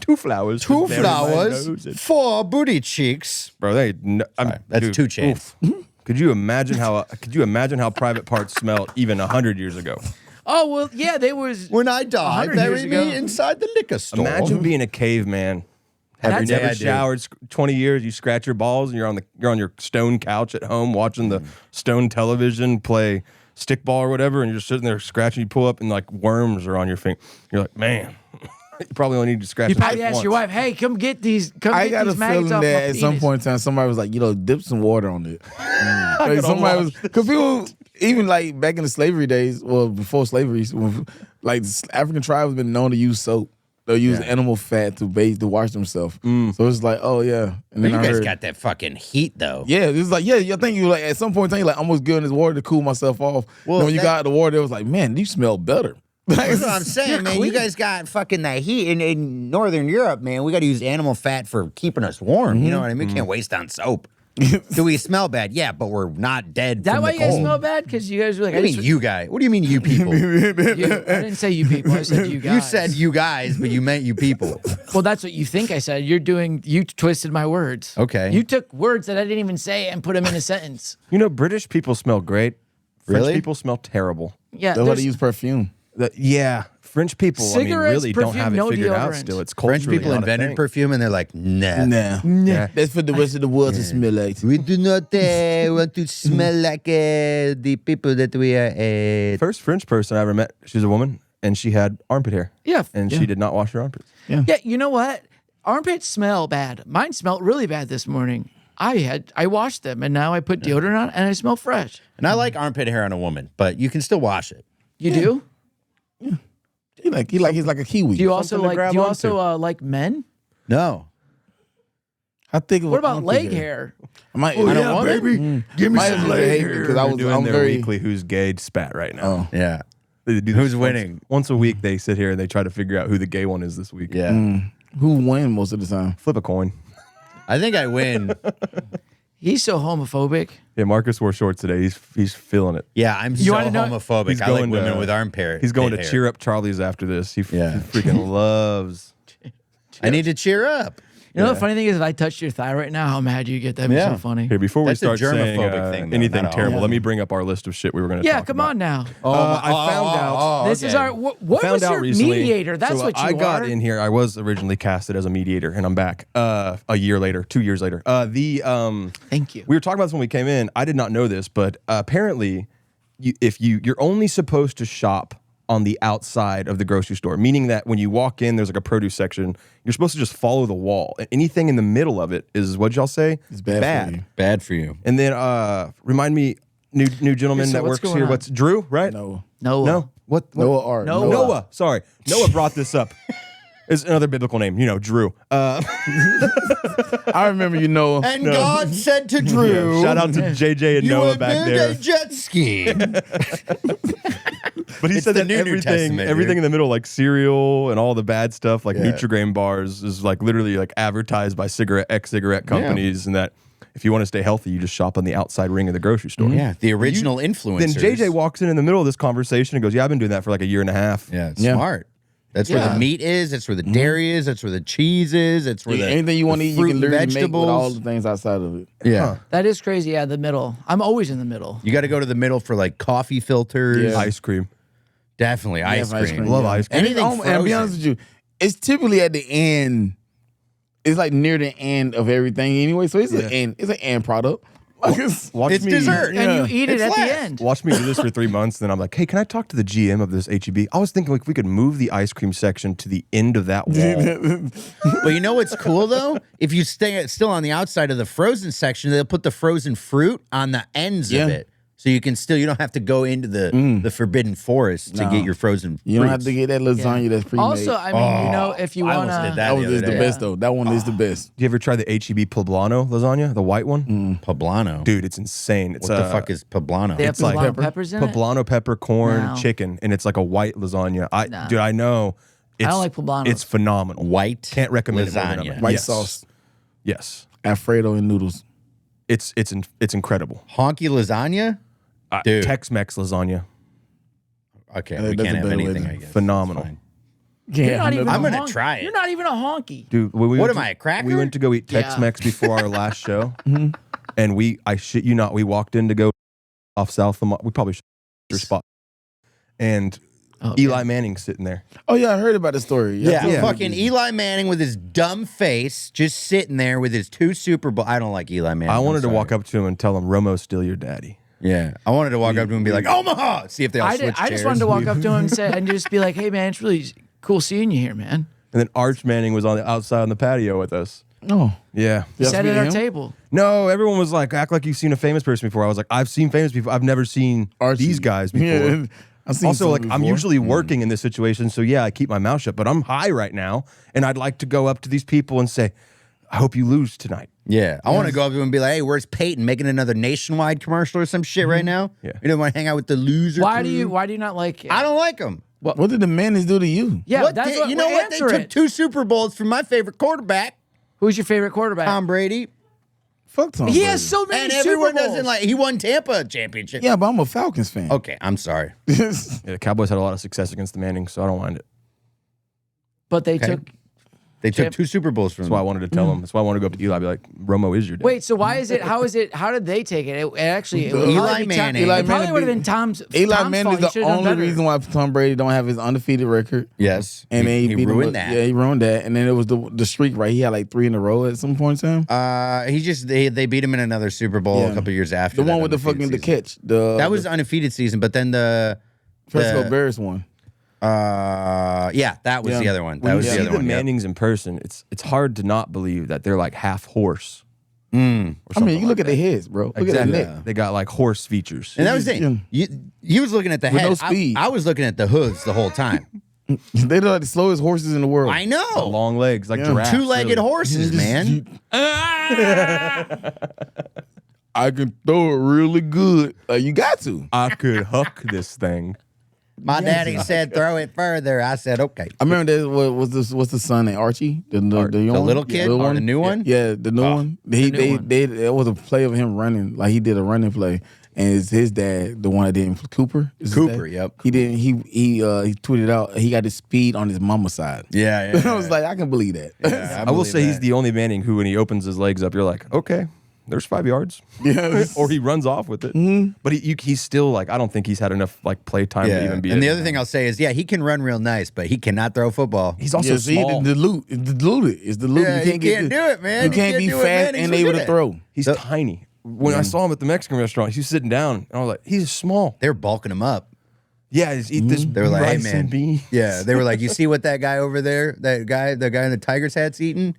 Two flowers. Two to bury my flowers, nose in. 4 booty cheeks. Bro, That's dude, 2 chains. Could you imagine how private parts smelled even 100 years ago? Oh well, yeah, they was. When I die, 100 bury years me ago. inside the liquor store. Imagine being a caveman. Have you That's- never Yeah, I do. showered 20 years? You scratch your balls, and you're on your stone couch at home watching the stone television play stickball or whatever, and you're sitting there scratching. You pull up, and like worms are on your finger. You're like, man, you probably only need to scratch. You the probably tip asked your once. wife, "Hey, come get these. Come I get got a these maggots feeling off that my at some penis." point in time somebody was like, dip some water on it. Like gotta somebody was wash because people even like back in the slavery days, well before slavery, when, like African tribes been known to use soap. they'll use animal fat to bathe to wash themselves. So it's like, oh yeah. And But you I guys heard- got that fucking heat though. Yeah, it's like, I think you like at some point in time, you like almost good in this water to cool myself off. Well, Then when you that- got out of the water, it was like, man, you smell better. That's what I'm saying, man. You guys got fucking that heat in Northern Europe, man. We got to use animal fat for keeping us warm. You know what I mean? We can't waste on soap. Do we smell bad? Yeah, but we're not dead. Is that from why the you guys cold. smell bad? Because you guys were like, What do you mean, you guys? What do you mean, you people? I didn't say you people. I said you guys. You said you guys, but you meant you people. Well, that's what you think I said. You twisted my words. Okay. You took words that I didn't even say and put them in a sentence. You know, British people smell great. French Really? people smell terrible. Yeah. That's why there's- they use perfume. Yeah, French people, Cigarettes, really don't perfume, have it no figured out deodorant. still. It's French culturally people not a invented thing. perfume, and they're like, nah. Nah. That's for the rest of the world to smell like. We do not want to smell like the people that we are. First French person I ever met, she's a woman, and she had armpit hair. Yeah. And she did not wash her armpits. Yeah, you know what? Armpits smell bad. Mine smelled really bad this morning. I washed them, and now I put deodorant on, and I smell fresh. And I like armpit hair on a woman, but you can still wash it. You do? He's like a kiwi. Do you also Something to like? grab Do you onto. also like men? No. I think. What about leg hair? I might. I don't want it. Give me some leg hair because They're doing I'm their very. weekly Who's Gay spat right now. Oh. Yeah. They do Who's this winning? Once a week, they sit here and they try to figure out who the gay one is this week. Yeah. Who win most of the time? Flip a coin. I think I win. He's so homophobic. Yeah, Marcus wore shorts today. He's feeling it. Yeah, I'm so wanna know- homophobic. He's I like going women to- with arm hair. He's going to hair. cheer up Charlie's after this. He Yeah. freaking loves. I need to cheer up. You know the funny thing is, if I touched your thigh right now, how mad you get? That'd be Yeah. so funny. Here, before we That's a start saying germophobic thing, though, anything not a terrible, homophobic. let me bring up our list of shit we were going to Yeah, talk come about. on now. I found out. This is our. What was found out your recently. mediator? That's so what you I got are. in here. I was originally casted as a mediator, and I'm back a year later, 2 years later. Thank you. We were talking about this when we came in. I did not know this, but apparently, you're only supposed to shop on the outside of the grocery store, meaning that when you walk in, there's like a produce section. You're supposed to just follow the wall, and anything in the middle of it is what y'all say? It's bad for you. Bad for you. And then remind me, new gentleman So that what's works going here. on? What's Drew? Right? No. No. What? Noah Art. Noah. Noah. Sorry. Noah brought this up. It's another biblical name, Drew. I remember Noah. And God said to Drew, Shout out to JJ and you Noah have back built there. a jet ski. But he It's said the that New Testament, everything dude. in the middle, like cereal and all the bad stuff, like Yeah. Nutrigrain bars, is like literally like advertised by cigarette companies, and that if you want to stay healthy, you just shop on the outside ring of the grocery store. Yeah, the original influencers. Then JJ walks in the middle of this conversation and goes, "Yeah, I've been doing that for like a year and a half." Yeah, it's Yeah. smart. That's where Yeah. the meat is. That's where the dairy is. That's where the cheese is. That's where the Anything you want to the eat, you fruit can and literally make with vegetables. all the things outside of it. Yeah, That is crazy. Yeah, the middle. I'm always in the middle. you got to go to the middle for like coffee filters. Yeah. Ice cream. Definitely ice Ice cream. cream. Love Yeah. ice cream. Anything And to be frozen. honest with you, it's typically at the end. It's like near the end of everything anyway. So it's an end. It's an end product. Like Watch It's me, dessert. And you eat it It's at last. the end. Watch me do this for 3 months, then I'm like, "Hey, can I talk to the GM of this HEB?" I was thinking like we could move the ice cream section to the end of that wall. But you know what's cool though? If you stay still on the outside of the frozen section, they'll put the frozen fruit on the ends Yeah. of it. So you don't have to go into the forbidden forest to No. get your frozen You don't have fruits. to get that lasagna that's pre-made. Also, I mean, if you I want almost did to. that. that one the is other the day. best though. That one is the best. Do you ever try the HEB poblano lasagna, the white one? Poblano. Dude, it's insane. It's What the fuck is poblano? They have It's like poblano peppers in it? poblano pepper, corn, No. chicken, and it's like a white lasagna. Nah. Dude, I know. It's, don't like poblanos. It's phenomenal. White Can't recommend it more than lasagna. I'm- White Yes. sauce, Yes, Alfredo, and noodles. it's incredible. Honky lasagna? Dude. Tex-Mex lasagna, Okay, Yeah, we that's can't a have better anything, way. I guess. phenomenal. Fine. You're not even I'm a gonna honky. try it. You're not even a honky. Dude, when we What went am to- I, a cracker? We went to go eat Yeah. Tex-Mex before our last show, and I shit you not, we walked in to go off South Lamar. We probably should your spot, and Oh, Eli Manning's sitting there. Oh yeah, I heard about the story. Yeah, Yeah. fucking Eli Manning with his dumb face, just sitting there with his 2 Super Bowl. I don't like Eli Manning. I wanted I'm to walk sorry. up to him and tell him, "Romo's still your daddy." Yeah, I wanted to walk up to him and be like, Omaha! See if they all I switch chairs. just wanted to walk up to him and say, and just be like, "Hey, man, it's really cool seeing you here, man." And then Arch Manning was on the outside on the patio with us. Oh, Yeah. Yeah. Sat speak at to our him? table. No, everyone was like, act like you've seen a famous person before. I was like, I've seen famous people. I've never seen Archie. these guys before. Yeah. I've seen Also, some like I'm before. usually working in this situation, so yeah, I keep my mouth shut. But I'm high right now, and I'd like to go up to these people and say, "I hope you lose tonight." Yeah, I want to go up to him and be like, "Hey, where's Peyton making another nationwide commercial or some shit right now?" Yeah. You don't want to hang out with the loser. Why crew? do you not like it? I don't like him. What did the mayonnaise do to you? Yeah, What that's did- what you know we what? They answer took it. 2 Super Bowls from my favorite quarterback, Who's your favorite quarterback? Tom Brady, Fuck Tom He Brady. has so many and Super everyone Bowls. doesn't like. He won Tampa a championship. Yeah, but I'm a Falcons fan. Okay, I'm sorry. Yeah, the Cowboys had a lot of success against the Mannings, so I don't mind it. But they Okay. took. They took Champ- 2 Super Bowls from That's why I wanted to tell them. That's why I wanted to go up to Eli and be like, Romo is your dad. Wait, so why is it? How is it? How did they take it? It actually, it would Eli probably be Manning. It Eli probably Manning would have beat- been Tom's. Eli Tom's Manning fault. is He the should've done only better. reason why Tom Brady don't have his undefeated record. Yes, And then he beat him ruined with- that. Yeah, he ruined that. And then it was the streak, right? He had like 3 in a row at some point in time. He just they beat him in another Super Bowl Yeah. a couple years after. The that one with the undefeated fucking the season. catch. That was the undefeated season, but then the Fresco Bears one. yeah, that was Yeah. the other one. When That you was see the other the one. yep. Mannings in person, it's hard to not believe that they're like half horse. I mean, you look at their heads, bro. Look at Exactly. their neck. They got like horse features. And that was the thing. You was looking at the With head. no speed. I was looking at the hooves the whole time. They're like the slowest horses in the world. I know. Long legs, like Yeah. giraffes. 2-legged really. horses, man. I can throw it really good. You got to. I could huck this thing. My daddy said, "Throw it further." I said, "Okay." I remember that. What's the son name? Archie, the young The one? little kid, little the new one. Yeah, the new one. It was a play of him running. Like he did a running play, and it's his dad, the one that didn't. Cooper. Is his Cooper, dad? yep. He didn't. He tweeted out. He got his speed on his mama's side. Yeah, I was like, I can believe that. I will say he's the only Manning who, when he opens his legs up, you're like, okay, there's 5 yards. Yeah. Or he runs off with it. But he's still like, I don't think he's had enough like play time to even be. And the other thing I'll say is, yeah, he can run real nice, but he cannot throw football. he's also Yeah, see, small. the loot. It's diluted. It's diluted. Yeah, you can't do it, man. You You can't can't be do what fast Manning's and so able good to at. throw. He's tiny. When I saw him at the Mexican restaurant, he was sitting down, and I was like, he's small. They're bulking him up. Yeah, just eat this They were like, rice "Hey, man." and beans. Yeah, they were like, "You see what that guy over there? The guy in the Tigers hat's eating?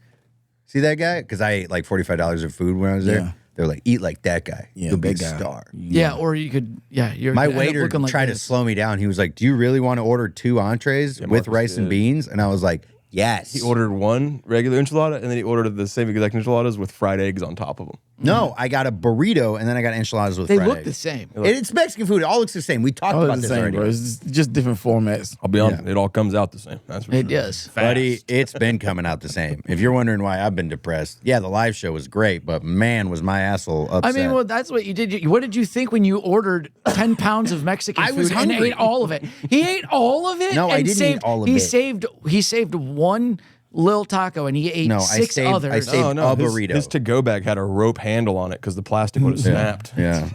See that guy?" Because I ate like $45 of food when I was there. Yeah. They were like, "Eat like that guy. Yeah, You'll be a that guy. star." Yeah, or you could. Yeah, you're. My end up waiter looking like tried to this. slow me down. He was like, "Do you really want to order 2 entrees with Markus rice and did. beans?" And I was like, "Yes." He ordered one regular enchilada, and then he ordered the same exact enchiladas with fried eggs on top of them. No, I got a burrito and then I got enchiladas with They fried look eggs. the same. It's Mexican food. It all looks the same. We talked Oh, about it's this the same, already. bro. It's just different formats. I'll be honest, it all comes out the same. That's for It sure. does. Buddy, it's been coming out the same. If you're wondering why I've been depressed, yeah, the live show was great, but man, was my asshole upset. I mean, well, that's what you did. What did you think when you ordered 10 pounds of Mexican I was food and hungry. ate all of it? He ate all of it. No, I and didn't saved, eat all of he it. He saved one little taco and he ate No, I 6 saved- others. I saved- a his, burrito. his to-go bag had a rope handle on it because the plastic would have snapped. yeah.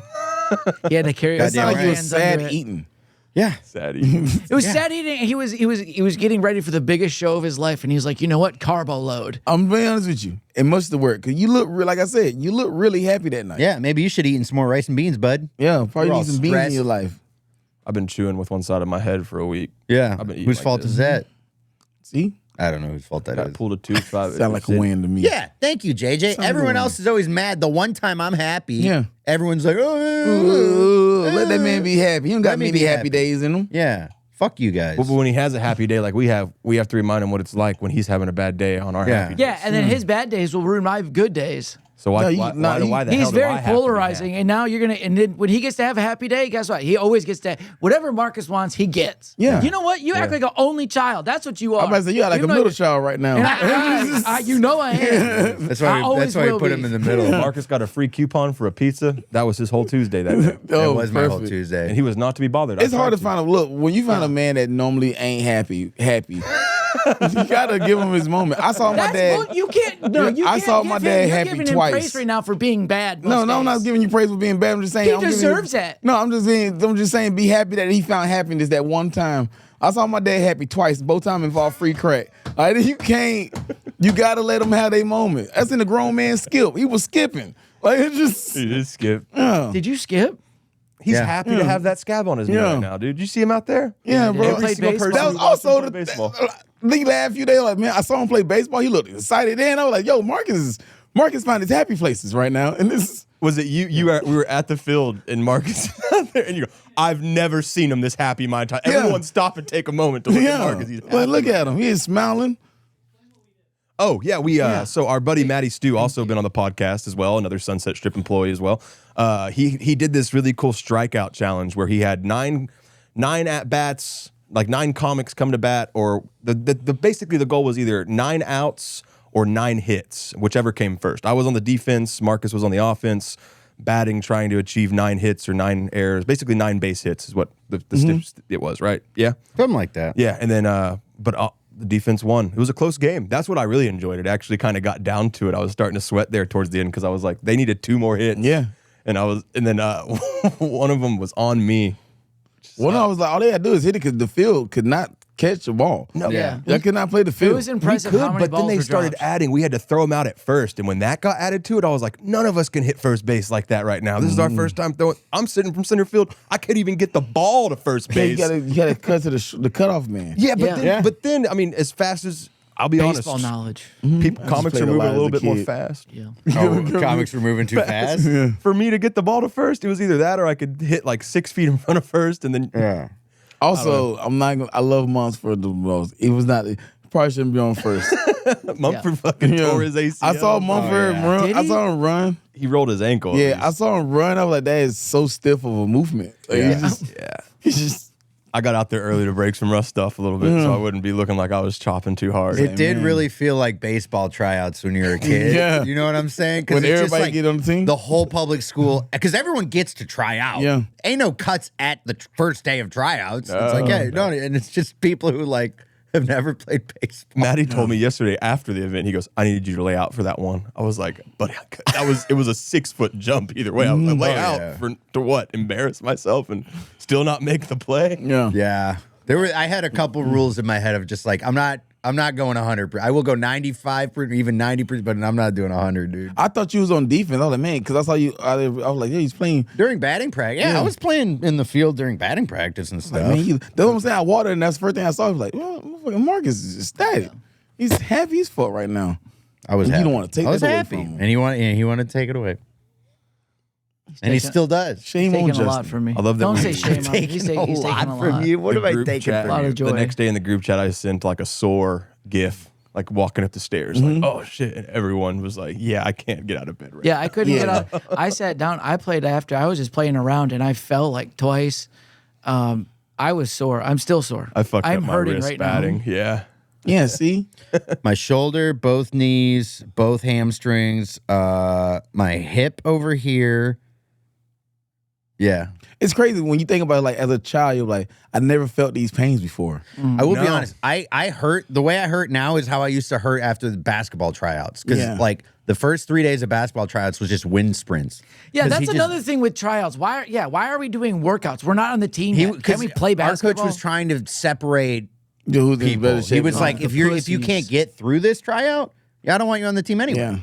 He had to carry It's his not like you were hands sad under it. eating. Yeah. Sad. It was sad eating. He was getting ready for the biggest show of his life, and he's like, you know what, carbo load. I'm being honest with you. It must have worked. Cause you look like I said, you look really happy that night. Yeah, maybe you should eat some more rice and beans, bud. Yeah, probably We're all need some beans in stressed. your life. I've been chewing with one side of my head for a week. Yeah. I've been eating Whose like fault this. is that? See? I don't know whose fault that Got is. pulled a tooth. Sound like a win to me. Yeah, thank you, JJ. Sound Everyone good. else is always mad. The one time I'm happy, Yeah. everyone's like, Ooh, let that man be happy. He don't got Let me many be happy happy. days in him. yeah, fuck you guys. But when he has a happy day like we have to remind him what it's like when he's having a bad day on our Yeah. happy day. Yeah, and then his bad days will ruin my good days. So why, No, you- why, no, why, you- why the He's hell do I very have to be polarizing, happy? and now you're gonna. And then when he gets to have a happy day, guess what? He always gets to whatever Marcus wants. He gets. Yeah. You know what? You act like an only child. That's what you are. I'm about to say, you got like Even a though middle you- child right now. And you know I am. that's I why we always will put be. him in the middle. Marcus got a free coupon for a pizza. That was his whole Tuesday that day. That was my whole perfect. Tuesday. And he was not to be bothered. It's hard to find a look when you find a man that normally ain't happy. You gotta give him his moment. I saw my That's dad. bull- you can't. No, you I can't saw give my him- dad you're happy giving him twice. praise right now for being bad. No, most I'm not days. giving you praise for being bad. I'm just saying He I'm giving deserves you, that. No, I'm just saying be happy that he found happiness that one time. I saw my dad happy twice. Both times involved free crack. All right, you gotta let him have their moment. That's in the grown man skip. He was skipping. Like it just He did skip. Did you skip? He's Yeah. happy to have that scab on his knee Yeah. right now, dude. You see him out there? Yeah, bro. Every played single baseball. person That was who watches him also play baseball. the last few days. Like, man, I saw him play baseball. He looked excited. Then I was like, yo, Marcus found his happy places right now. And this Was it you? We were at the field and Marcus out there, and you go, I've never seen him this happy in my time. Everyone stop and take a moment to look at Marcus. He's Well, look at him. He is smiling. Oh, yeah, so our buddy Matty Stu also been on the podcast as well, another Sunset Strip employee as well. He did this really cool strikeout challenge where he had nine at-bats, like 9 comics come to bat, or basically the goal was either 9 outs or 9 hits, whichever came first. I was on the defense, Marcus was on the offense, batting, trying to achieve 9 hits or 9 errors, basically 9 base hits is what the it was, right? Yeah? Something like that. Yeah, and then, the defense won. It was a close game. That's what I really enjoyed. It actually kind of got down to it. I was starting to sweat there towards the end because I was like, they needed 2 more hits. Yeah. And then one of them was on me. Well, I was like, all they had to do is hit it because the field could not catch the ball. No, Yeah. Y'all could not play the field. It was impressive how many but then balls they were started dropped. adding. We had to throw them out at first, and when that got added to it, I was like, none of us can hit first base like that right now. This is our first time throwing. I'm sitting from center field. I can't even get the ball to first Hey, base. you gotta cut to the cutoff man. Yeah, but Yeah. then, Yeah. but then, I mean, as fast as I'll be Baseball honest, knowledge. comics played are a moving lot a as little a bit more kid. fast. Yeah. Oh, comics were moving too fast. For me to get the ball to first, it was either that or I could hit like 6 feet in front of first, and then Yeah. Also, I'm not gonna. I love Mumford the most. It was not. Probably shouldn't be on first. Mumford fucking Yeah. tore his ACL. I saw Mumford yeah. run. Did I he? saw him run. He rolled his ankle. Yeah, I saw him run. I was like, that is so stiff of a movement. Like, Yeah. he's just. I got out there early to break some rough stuff a little bit, so I wouldn't be looking like I was chopping too hard. It did really feel like baseball tryouts when you were a kid. Yeah. You know what I'm saying? When it's just everybody like get on the team? The whole public school, because everyone gets to try out. Yeah. Ain't no cuts at the first day of tryouts. It's like, yeah, no, and it's just people who like have never played baseball. Maddie told me yesterday after the event, he goes, I needed you to lay out for that one. I was like, buddy, it was a 6-foot jump either way. I was like, lay out yeah. to what? Embarrass myself and still not make the play? Yeah. Yeah. I had a couple rules in my head of just like, I'm not going 100%. I will go 95%, even 90%, but I'm not doing 100, dude. I thought you was on defense. I was like, man, because I saw you. I was like, yeah, he's playing. During batting practice. Yeah, Yeah. I was playing in the field during batting practice and stuff. Like, man, that's what I'm saying. I watered, and that's the first thing I saw. I was like, well, motherfucking Marcus is ecstatic. He's happy as fuck right now. I was You happy. don't wanna take I was that away happy. from him. And he wanted to take it away. And he taking- still does. Shame on Taking a lot Justin. from me. I love that Don't we- say shame on me. He's taking a lot. you. What The am I group taking chat, from lot you? of joy. The next day in the group chat, I sent like a sore gif, like walking up the stairs, like, oh shit. And everyone was like, yeah, I can't get out of bed right Yeah, I couldn't get Yeah. out. I sat down. I played after. I was just playing around, and I fell like twice. I was sore. I'm still sore. I fucked I'm up my hurting wrist right batting. now. Yeah. Yeah, see? My shoulder, both knees, both hamstrings, my hip over here. Yeah. It's crazy when you think about it, like, as a child, you're like, I never felt these pains before. I will be No. honest. I hurt. The way I hurt now is how I used to hurt after the basketball tryouts. Because Yeah. like the first 3 days of basketball tryouts was just wind sprints. Yeah, 'Cause that's he just- another thing with tryouts. Why are we doing workouts? We're not on the team He, yet. Can 'cause we play basketball? Our coach was trying to separate Dude, who's in people. better shape He was than like, us? if you can't get through this tryout, yeah, I don't want you on the team anyway. Yeah.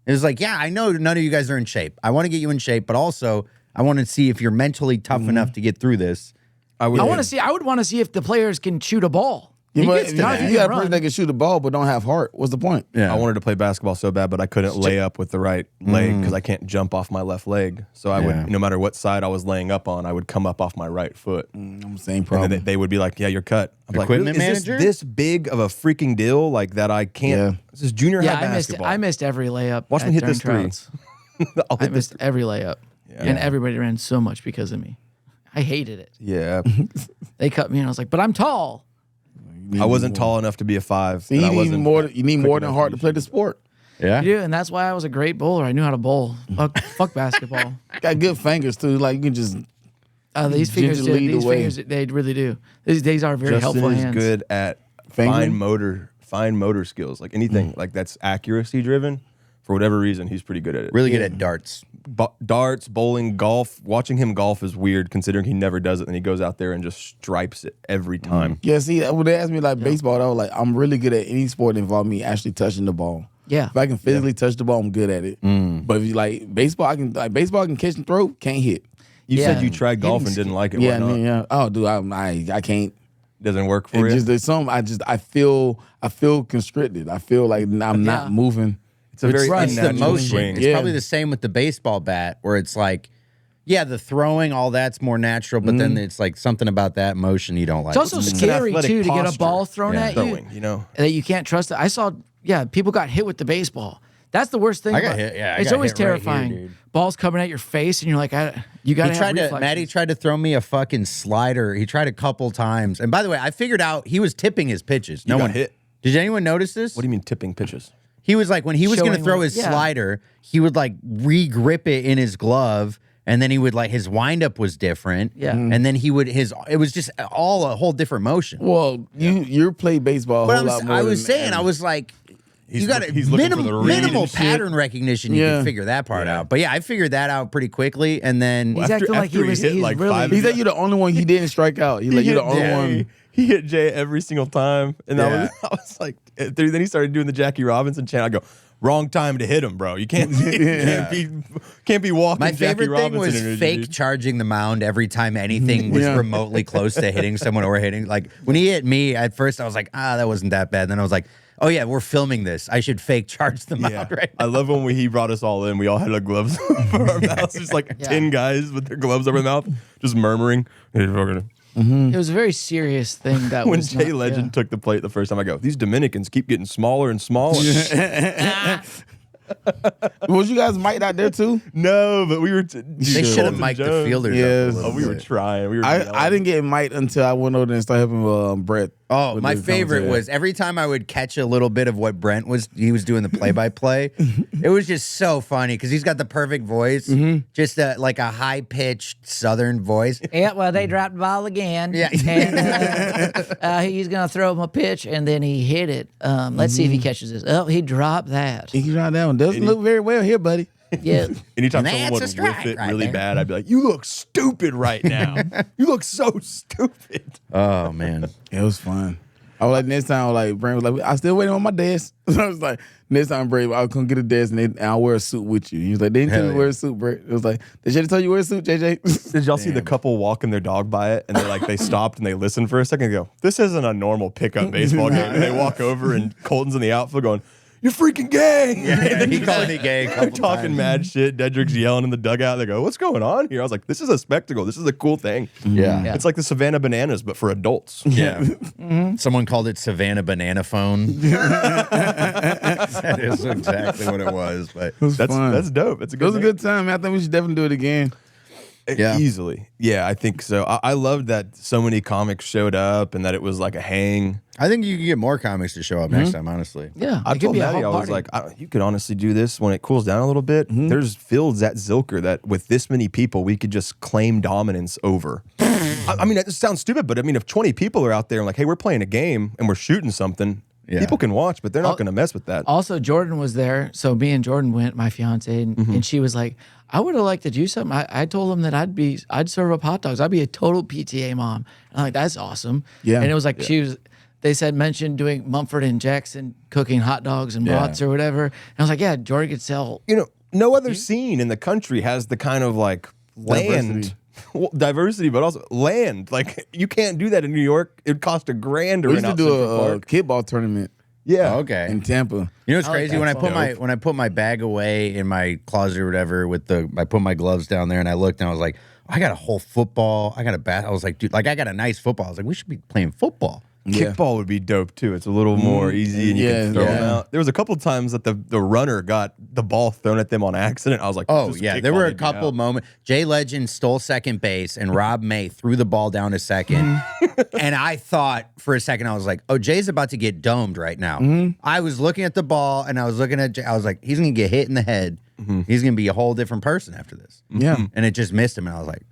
It was like, yeah, I know none of you guys are in shape. I want to get you in shape, but also I want to see if you're mentally tough enough to get through this. I would. I would want to see if the players can shoot a ball. Yeah, He but gets to if that. you He got can a person run. that can shoot the ball but don't have heart, what's the point? Yeah. I wanted to play basketball so bad, but I couldn't lay up with the right leg because I can't jump off my left leg. So I Yeah. would, no matter what side I was laying up on, I would come up off my right foot. I'm the same And problem. then they would be like, yeah, you're cut. I'm like, Equipment really? Is manager? this big of a freaking deal? Like that I can't. Yeah. This is junior Yeah, high I missed. basketball. I missed every layup. Watch me at hit during this three. tryouts. I'll I hit this missed every layup, and everybody ran so much because of me. I hated it. Yeah. They cut me, and I was like, "But I'm tall." I wasn't tall enough to be a 5. See, and I you need wasn't more. You need more quick than enough heart to play the sport. Yeah. You do, and that's why I was a great bowler. I knew how to bowl. Fuck basketball. Got good fingers too. Like you can just. These fingers, Ginger lead the way. they really do. These are very Justin helpful is hands. good at Fingering? fine motor skills. Like anything like that's accuracy driven. For whatever reason, he's pretty good at it. Really good at darts. Darts, bowling, golf. Watching him golf is weird considering he never does it, and he goes out there and just stripes it every time. Yeah, see, when they asked me like baseball, I was like, I'm really good at any sport that involve me actually touching the ball. Yeah. If I can physically touch the ball, I'm good at it. But if you like baseball, I can catch and throw, can't hit. You Yeah. said you tried golf and didn't like it. Yeah, Why not? yeah. Oh, dude, I can't. Doesn't work for It you. just there's some. I feel constricted. I feel like I'm not moving. It's a very It's the unnatural motion. swing. It's Yeah. probably the same with the baseball bat, where it's like, yeah, the throwing, all that's more natural, but then it's like something about that motion you don't like. It's also an scary athletic too to get a posture. ball thrown Yeah. at you Throwing, you know. that you can't trust it. I saw, people got hit with the baseball. That's the worst thing. I got about- hit, yeah, I it's got always hit right here, terrifying. dude. Balls coming at your face, and you're like, you got to have reflexes. Maddie tried to throw me a fucking slider. He tried a couple times. And by the way, I figured out he was tipping his pitches. No got one hit. Did anyone notice this? What do you mean tipping pitches? He was like, when he was going to Showing throw what- his yeah. slider, he would like re-grip it in his glove. And then he would like, his windup was different. Yeah. And then he would, it was just all a whole different motion. Well, you play baseball a But whole lot more. I was than saying, I was like, you got he's looking for the read minimal and shit. pattern recognition. You Yeah. can figure that part out. But yeah, I figured that out pretty quickly. And then He's acting like he after he was hit, he's like, really. 5 He said you're the only one he didn't strike out. He's like, you're the only one. He hit Jay every single time, and Yeah. I was like, then he started doing the Jackie Robinson chant. I go, wrong time to hit him, bro. You can't, can't be walking. my Jackie favorite thing Robinson was energy, fake dude. charging the mound every time anything was Yeah. remotely close to hitting someone or hitting. Like when he hit me, at first I was like, that wasn't that bad. Then I was like, oh yeah, we're filming this. I should fake charge the mound Yeah. right I love when he brought us all in. We all had our gloves over our mouths. Just like 10 guys with their gloves over their mouth, just murmuring. It was a very serious thing that When was Jay not- Legend took the plate the first time, I go, these Dominicans keep getting smaller and smaller. Was you guys mic'd out there too? No, but we were. They should have mic'd the fielders Yes. up a Oh, little we were bit. trying. We were. I didn't get mic'd until I went over there and started helping Brett. Oh, with my the favorite commentary. was every time I would catch a little bit of what Brent was, he was doing the play-by-play. It was just so funny because he's got the perfect voice, just like a high-pitched Southern voice. Yeah, well, they dropped the ball again. Yeah. And he's going to throw him a pitch, and then he hit it. Let's see if he catches this. Oh, he dropped that. He shot that one. Doesn't look very well here, buddy. Yeah. Anytime And someone that's would a strike whiff it right really there. bad, I'd be like, "You look stupid right now. You look so stupid." Oh man, It was fun. I was like, next time, Brent was like, I still waiting on my desk. So I was like, next time, Brent, I'll come get a desk and I'll wear a suit with you. He was like, they didn't tell me to wear a suit, Brent. It was like, they should have told you to wear a suit, JJ. Did y'all see the couple walking their dog by it, and they stopped and they listened for a second and go, "This isn't a normal pickup baseball game." And they walk over and Colton's in the outfield going, "You're freaking gay." yeah, he called me gay. A They're couple talking times. mad shit. Dedrick's yelling in the dugout. They go, "What's going on here?" I was like, "This is a spectacle. This is a cool thing." Yeah. It's like the Savannah Bananas, but for adults. Yeah. Someone called it Savannah Banana Phone. That is exactly what it was. But It was That's fun. that's dope. It's a It good. was a name. good time, man. I think we should definitely do it again. Yeah. Easily. Yeah, I think so. I loved that so many comics showed up and that it was like a hang. I think you can get more comics to show up next time, honestly. Yeah. I it could told be a Maddie, I whole was party. like, you could honestly do this when it cools down a little bit. There's fields at Zilker that with this many people, we could just claim dominance over. I mean, it sounds stupid, but I mean, if 20 people are out there and like, hey, we're playing a game and we're shooting something, Yeah. people can watch, but they're not going to mess with that. Also, Jordan was there, so me and Jordan went, my fiance, and she was like, "I would have liked to do something." I told him that I'd serve up hot dogs. I'd be a total PTA mom. And I'm like, "That's awesome." Yeah. And it was like they mentioned doing Mumford and Jackson cooking hot dogs and brats or whatever. And I was like, "Yeah, Jordan could sell." You know, no other scene in the country has the kind of like land diversity, but also land. Like you can't do that in New York. It'd cost $1,000 to We rent used to out do Central a Park. kickball tournament Yeah. Okay. in Tampa. You know what's I like crazy? that When I spot. put my bag away in my closet or whatever, I put my gloves down there and I looked and I was like, I got a whole football. I got a bat. I was like, dude, like I got a nice football. I was like, we should be playing football. Yeah. Kickball would be dope too. It's a little more easy and you Yeah, can throw them yeah. out. There was a couple times that the runner got the ball thrown at them on accident. I was like, Oh this is yeah, kickball, there were a they'd be couple out. moments. Jay Legend stole second base, and Rob May threw the ball down to second. And I thought for a second, I was like, "Oh, Jay's about to get domed right now." I was looking at the ball, and I was looking at Jay. I was like, "He's gonna get hit in the head. He's gonna be a whole different person after this." Yeah. And it just missed him, and I was like,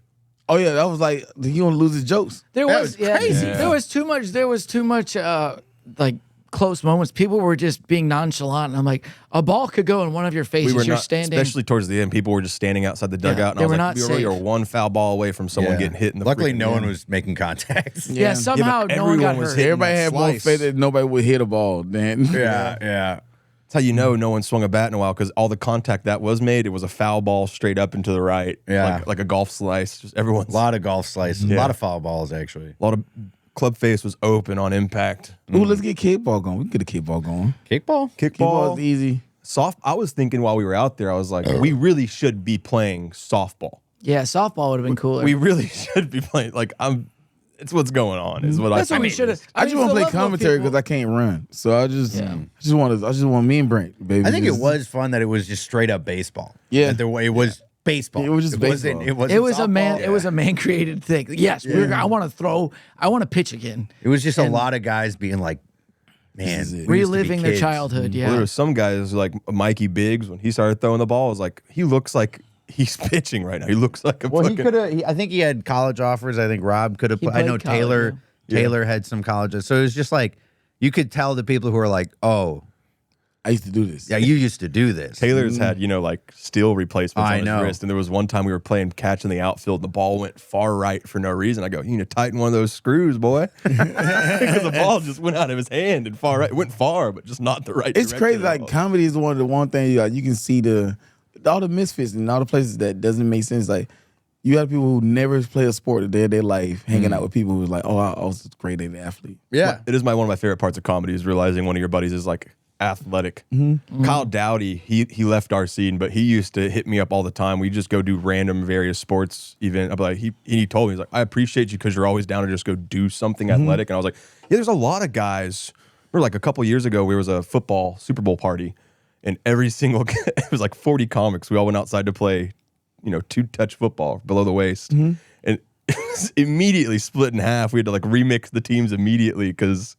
Oh yeah, that was like he gonna lose his jokes. There That was, was crazy. There was too much like close moments. People were just being nonchalant, and I'm like, a ball could go in one of your faces. We were You're not, standing. especially towards the end. People were just standing outside the dugout, and they I was were like, not we really safe. are one foul ball away from someone Yeah. getting hit in the. Luckily, freaking no one end. was making contacts. yeah, Yeah, somehow but no one got everyone was hurt. hitting Everybody that had more slice. faith that nobody would hit a ball. Then yeah. That's how you know no one swung a bat in a while because all the contact that was made, it was a foul ball straight up and to the right. Yeah. like a golf slice. Just everyone's A lot of golf slices, a lot of foul balls, actually. a lot of club face was open on impact. ooh, let's get kickball going. We can get a kickball going. Kickball? Kickball is easy. I was thinking while we were out there, I was like, we really should be playing softball. Yeah, softball would have been cooler. We really should be playing. Like, it's what's going on. Is what That's I what we mean, should have. I just want to play commentary because I can't run. So I just want me and Brent, baby. I think it was fun that it was just straight up baseball. Yeah. That it was baseball. It was just baseball. It It was a man. softball. It was a man created thing. Yes, I want to throw. I want to pitch again. It was just a lot of guys being like, man, This is it. we used to be Reliving their kids. childhood. Yeah. Well, there were some guys like Mikey Biggs when he started throwing the ball. I was like, he looks like he's pitching right now. He looks like a Well, he fucking. could have. I think he had college offers. I think Rob could have. He I know played college, Taylor. yeah. Taylor had some colleges, so it was just like you could tell the people who are like, "Oh, I used to do this. yeah, you used to do this." Taylor's had, like steel replacements I on his know. wrist. And there was one time we were playing catch in the outfield. The ball went far right for no reason. I go, you need to tighten one of those screws, boy. Because the ball just went out of his hand and far right. It went far, but just not the right It's direction crazy. at Like all. comedy is one thing you can see all the misfits and all the places that doesn't make sense. Like you have people who never play a sport a day of their life hanging out with people who's like, oh, I was a great athlete. Yeah, It is one of my favorite parts of comedy is realizing one of your buddies is like athletic. Kyle Dowdy, he left our scene, but he used to hit me up all the time. We just go do random various sports event. I'm like, he told me, he's like, I appreciate you because you're always down to just go do something athletic. And I was like, yeah, there's a lot of guys. Or like a couple years ago, there was a football Super Bowl party, and every single it was like 40 comics. We all went outside to play, 2-touch football below the waist, and it was immediately split in half. We had to like remix the teams immediately because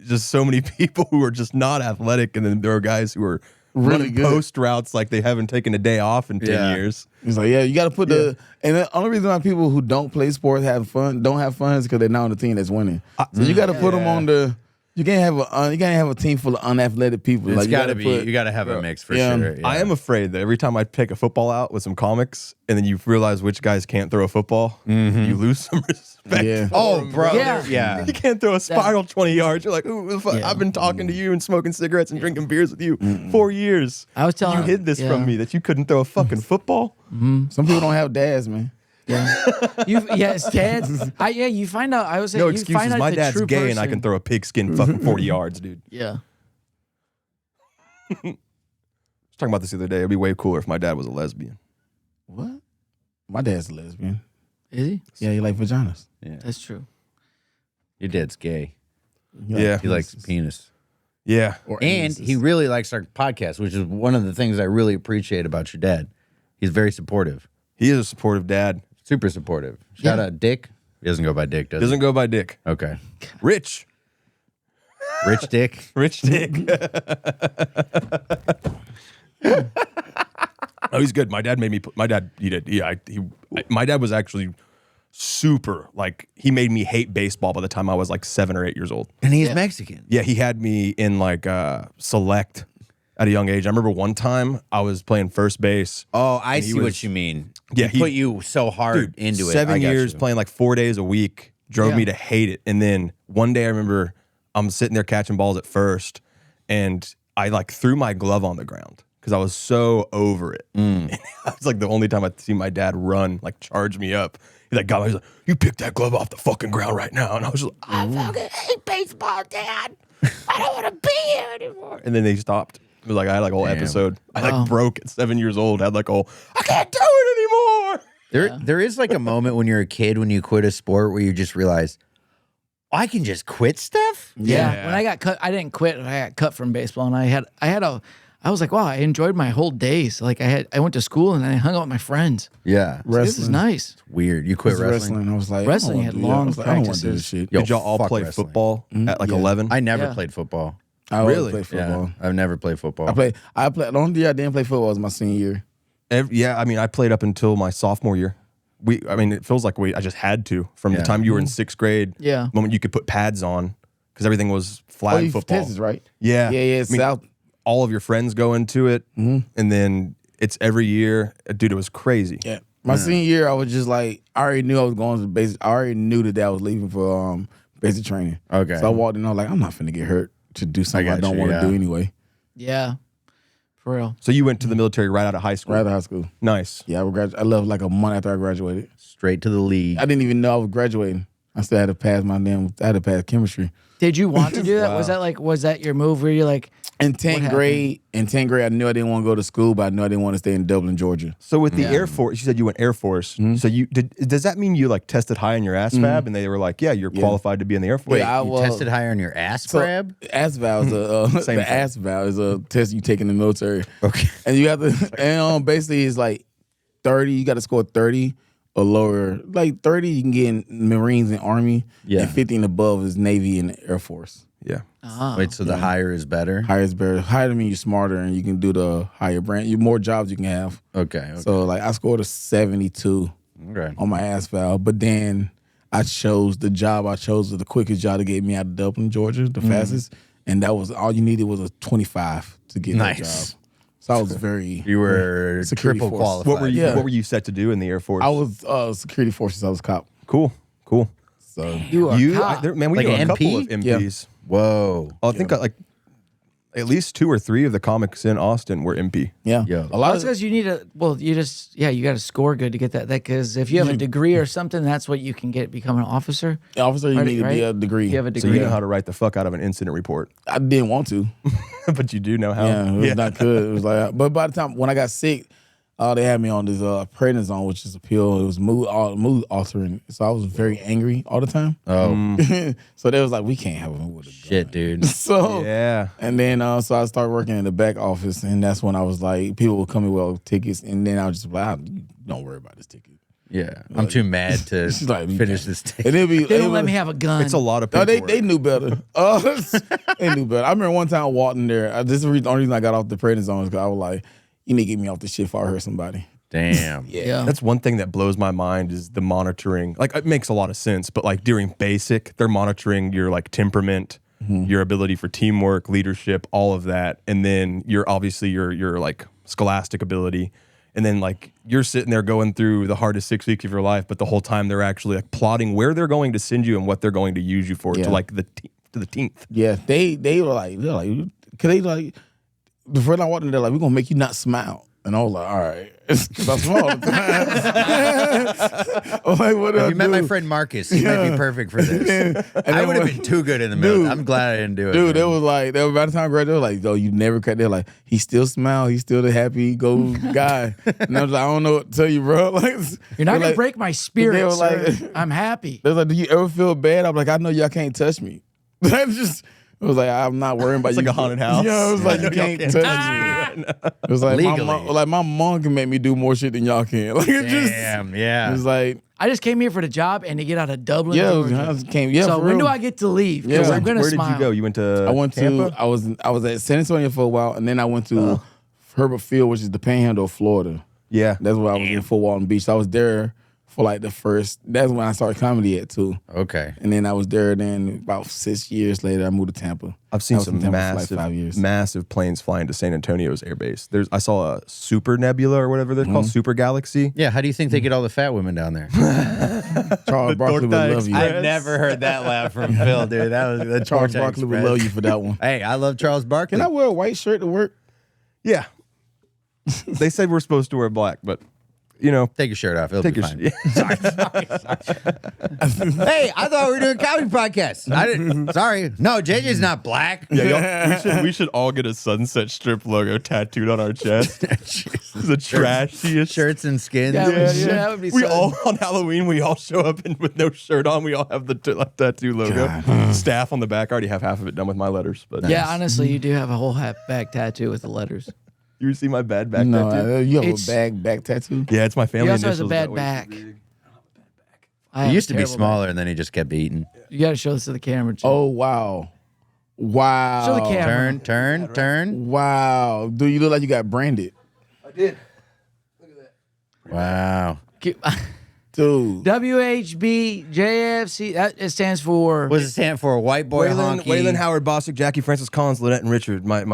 just so many people who are just not athletic, and then there are guys who are Really running good. post routes like they haven't taken a day off in 10 Yeah. years. It's like, yeah, you got to put and the only reason why people who don't play sports don't have fun is because they're not on the team that's winning. So you got to put them on you can't have a team full of unathletic people. it's Like, got to be. You got to have a mix for Yeah. sure. Yeah. I am afraid that every time I pick a football out with some comics, and then you realize which guys can't throw a football, you lose some respect. Yeah. Oh, bro. Yeah. Yeah. You can't throw a spiral 20 yards. You're like, ooh, the fuck? I've been talking to you and smoking cigarettes and drinking beers with you 4 years. I was telling You hid this from me that you couldn't throw a fucking football. Some people don't have dads, man. Yes, dads. You find out. I was saying, No you excuses. find out My the dad's true gay and I person. can throw a pigskin fucking 40 yards, dude. Yeah. I was talking about this the other day. It'd be way cooler if my dad was a lesbian. What? My dad's a lesbian. Is he? Yeah, he like vaginas. That's true. Your dad's gay. Yeah. He likes penis. Yeah. Or And anuses. he really likes our podcast, which is one of the things I really appreciate about your dad. He's very supportive, He is a supportive dad. super supportive. Shout out Dick. He doesn't go by Dick, does Doesn't go by Dick. he? Okay. Rich. Rich Dick. Rich Dick. Oh, he's good. My dad made me. My dad, he did. Yeah, my dad was actually super. Like, he made me hate baseball by the time I was like 7 or 8 years old. And he's Mexican. Yeah, he had me in like select at a young age. I remember one time I was playing first base. Oh, I he see what was- you mean. Yeah, he put you so hard into it. 7 I got years you. playing like 4 days a week drove me to hate it. And then one day I remember I'm sitting there catching balls at first, and I like threw my glove on the ground because I was so over it. And it was like the only time I'd see my dad run, like charge me up. He like got me. He's like, "You pick that glove off the fucking ground right now." And I was just like, "I fucking hate baseball, Dad. I don't want to be here anymore." And then they stopped. It was like I had like a whole episode. I like broke at 7 years old. Had like I can't do it anymore. There is like a moment when you're a kid when you quit a sport where you just realize, I can just quit stuff? Yeah. When I got cut, I didn't quit. I got cut from baseball, and I was like, wow, I enjoyed my whole days. Like I went to school and I hung out with my friends. Yeah. This is nice. Weird. You quit It's wrestling? I was like, Wrestling I had don't wanna do that. long I was like, I don't want to do practices. this shit. Yo, Did y'all all fuck play wrestling. football at like 11? I never Yeah. played football. I always Really? play football. Yeah, I've never played football. I played. The only year I didn't play football was my senior year. Yeah, I mean, I played up until my sophomore year. It feels like I just had to from the Yeah. time you were in 6th grade. Yeah. Moment you could put pads on because everything was flag you football. Texas, right? Yeah. Yeah. I mean, South. all of your friends go into it, and then it's every year. Dude, it was crazy. Yeah. My senior year, I was just like, I already knew I was going to basic. I already knew that I was leaving for basic training. Okay. So I walked in, I was like, I'm not finna get hurt to do something I got don't you, want to yeah. do anyway. Yeah. For real. So you went to the military right out of high school. Right out of high school. Nice. Yeah, I left like a month after I graduated. Straight to the league. I didn't even know I was graduating. I still had to pass I had to pass chemistry. Did you want to do that? Wow. Was that your move where you're like, In 10th grade, I knew I didn't want to go to school, but I knew I didn't want to stay in Dublin, Georgia. So with the Air Force, you said you went Air Force. So does that mean you like tested high on your ASVAB and they were like, yeah, you're qualified to be in the Air Force? Wait, You tested higher on your assgrab? ASVAB is Same the thing. ASVAB is a test you take in the military. Okay. And you have to, and basically it's like 30. You got to score 30 or lower. Like 30, you can get in Marines and Army. Yeah. And 50 and above is Navy and Air Force. Yeah. Wait, so the higher is better? Higher is better. Higher means you're smarter and you can do the higher brand. You more jobs you can have. Okay. So like I scored a 72 Okay. on my ASVAB, but then I chose the the quickest job to get me out of Dublin, Georgia, the fastest, and that was all you needed was a 25 to get that Nice. job. So I was very You were Security triple force. qualified. What were you set to do in the Air Force? I was security forces. I was a cop. Cool. So you are a cop? We Like know a an couple of MP? MPs. Whoa. I think like at least 2 or 3 of the comics in Austin were MP. yeah, Yo. a lot That's of because you need you got to score good to get that. Because if you have a degree or something, that's what you can become an officer. officer you Right, need to be right? a degree. You have a So degree. you know how to write the fuck out of an incident report. I didn't want to. But you do know how. Yeah, it was not good. It was like, but by the time when I got sick, they had me on this prednisone, which is a pill. It was mood altering. So I was very angry all the time. Oh, So they was like, we can't have him with a gun. shit, dude. So Yeah. and then so I started working in the back office, and that's when I was like, people would come in with tickets, and then I was just like, don't worry about this ticket. Yeah. I'm too mad to She's like, finish this tape. And it'd be They don't let me have a gun. It's a lot of No, paperwork. they knew better. They knew better. I remember one time I walked in there. This is the only reason I got off the prednisone is because I was like, you need to get me off this shit before I hurt somebody. Damn. yeah. That's one thing that blows my mind is the monitoring. Like it makes a lot of sense, but like during basic, they're monitoring your like temperament, your ability for teamwork, leadership, all of that, and then your like scholastic ability, and then like you're sitting there going through the hardest 6 weeks of your life, but the whole time they're actually like plotting where they're going to send you and what they're going to use you for to like to the 10th. Yeah, they were like, cause they like, the first time I walked in there, like, we're gonna make you not smile. And I was like, all right. Because I smile all the time. I'm like, what do I You met my do? friend Markus. He might be perfect for this. And I then would have when- been too good in the middle. Dude. I'm glad I didn't do it. Dude, man. it was like, by the time I graduated, they were like, yo, you never cracked. They're like, he still smile. He's still the happy go guy. And I was like, I don't know what to tell you, bro. Like, You're not they're gonna like, break my spirit, they were sir. like- I'm happy. They're like, do you ever feel bad? I'm like, I know y'all can't touch me. That's just, it was like, I'm not worrying about It's you. like a haunted house. Yeah, it was like, you Y'all can't can't touch me. It was like, Legally. my mom can make me do more shit than y'all can. Like, it just, Damn, yeah. it was like, I just came here for the job and to get out of Dublin. yeah, Georgia. I just came, yeah, so for when real. do I get to leave? Because Yeah. I'm gonna Where smile. did you go? You went to I went Tampa? to, I was at San Antonio for a while, and then I went to Herbert Field, which is the Panhandle of Florida. Yeah. That's where I was in Fort Walton Beach. So I was there for like that's when I started comedy at too. Okay. And then I was there. Then about 6 years later, I moved to Tampa. I've seen I was in some Tampa for like 5 years. massive planes flying to San Antonio's airbase. I saw a super nebula or whatever they're called, super galaxy. Yeah, how do you think they get all the fat women down there? Charles Barkley would Torta love you. Express. I've never heard that laugh from Phil, dude. That was the Charles Torta Barkley would Express. love you for that one. Hey, I love Charles Barkley. Can I wear a white shirt to work? Yeah. They said we're supposed to wear black, but you know, Take your shirt off. It'll take be your fine. yeah. Hey, I thought we were doing a comedy podcast. I didn't. Sorry. No, JJ's not black. Yeah, we should all get a Sunset Strip logo tattooed on our chest. The trashiest Shirts and skins. Yeah, that would be We so- all on Halloween we all show up with no shirt on. We all have the tattoo logo. Staff on the back. I already have half of it done with my letters. But Yeah, honestly, you do have a whole back tattoo with the letters. you see my bad back No, tattoo? you have It's- a back tattoo. Yeah, it's my family. He also has a initials bad that way. back. It used to be smaller, and then he just kept eating. You got to show this to the camera. Too. Oh wow, wow. Show the camera. Turn. Wow, dude, you look like you got branded, Wow. dude. WHB JFC. That it stands for. What does it stand for? White boy honky. Waylon, Howard, Bostic, Jackie, Francis, Collins, Lynette, and Richard. My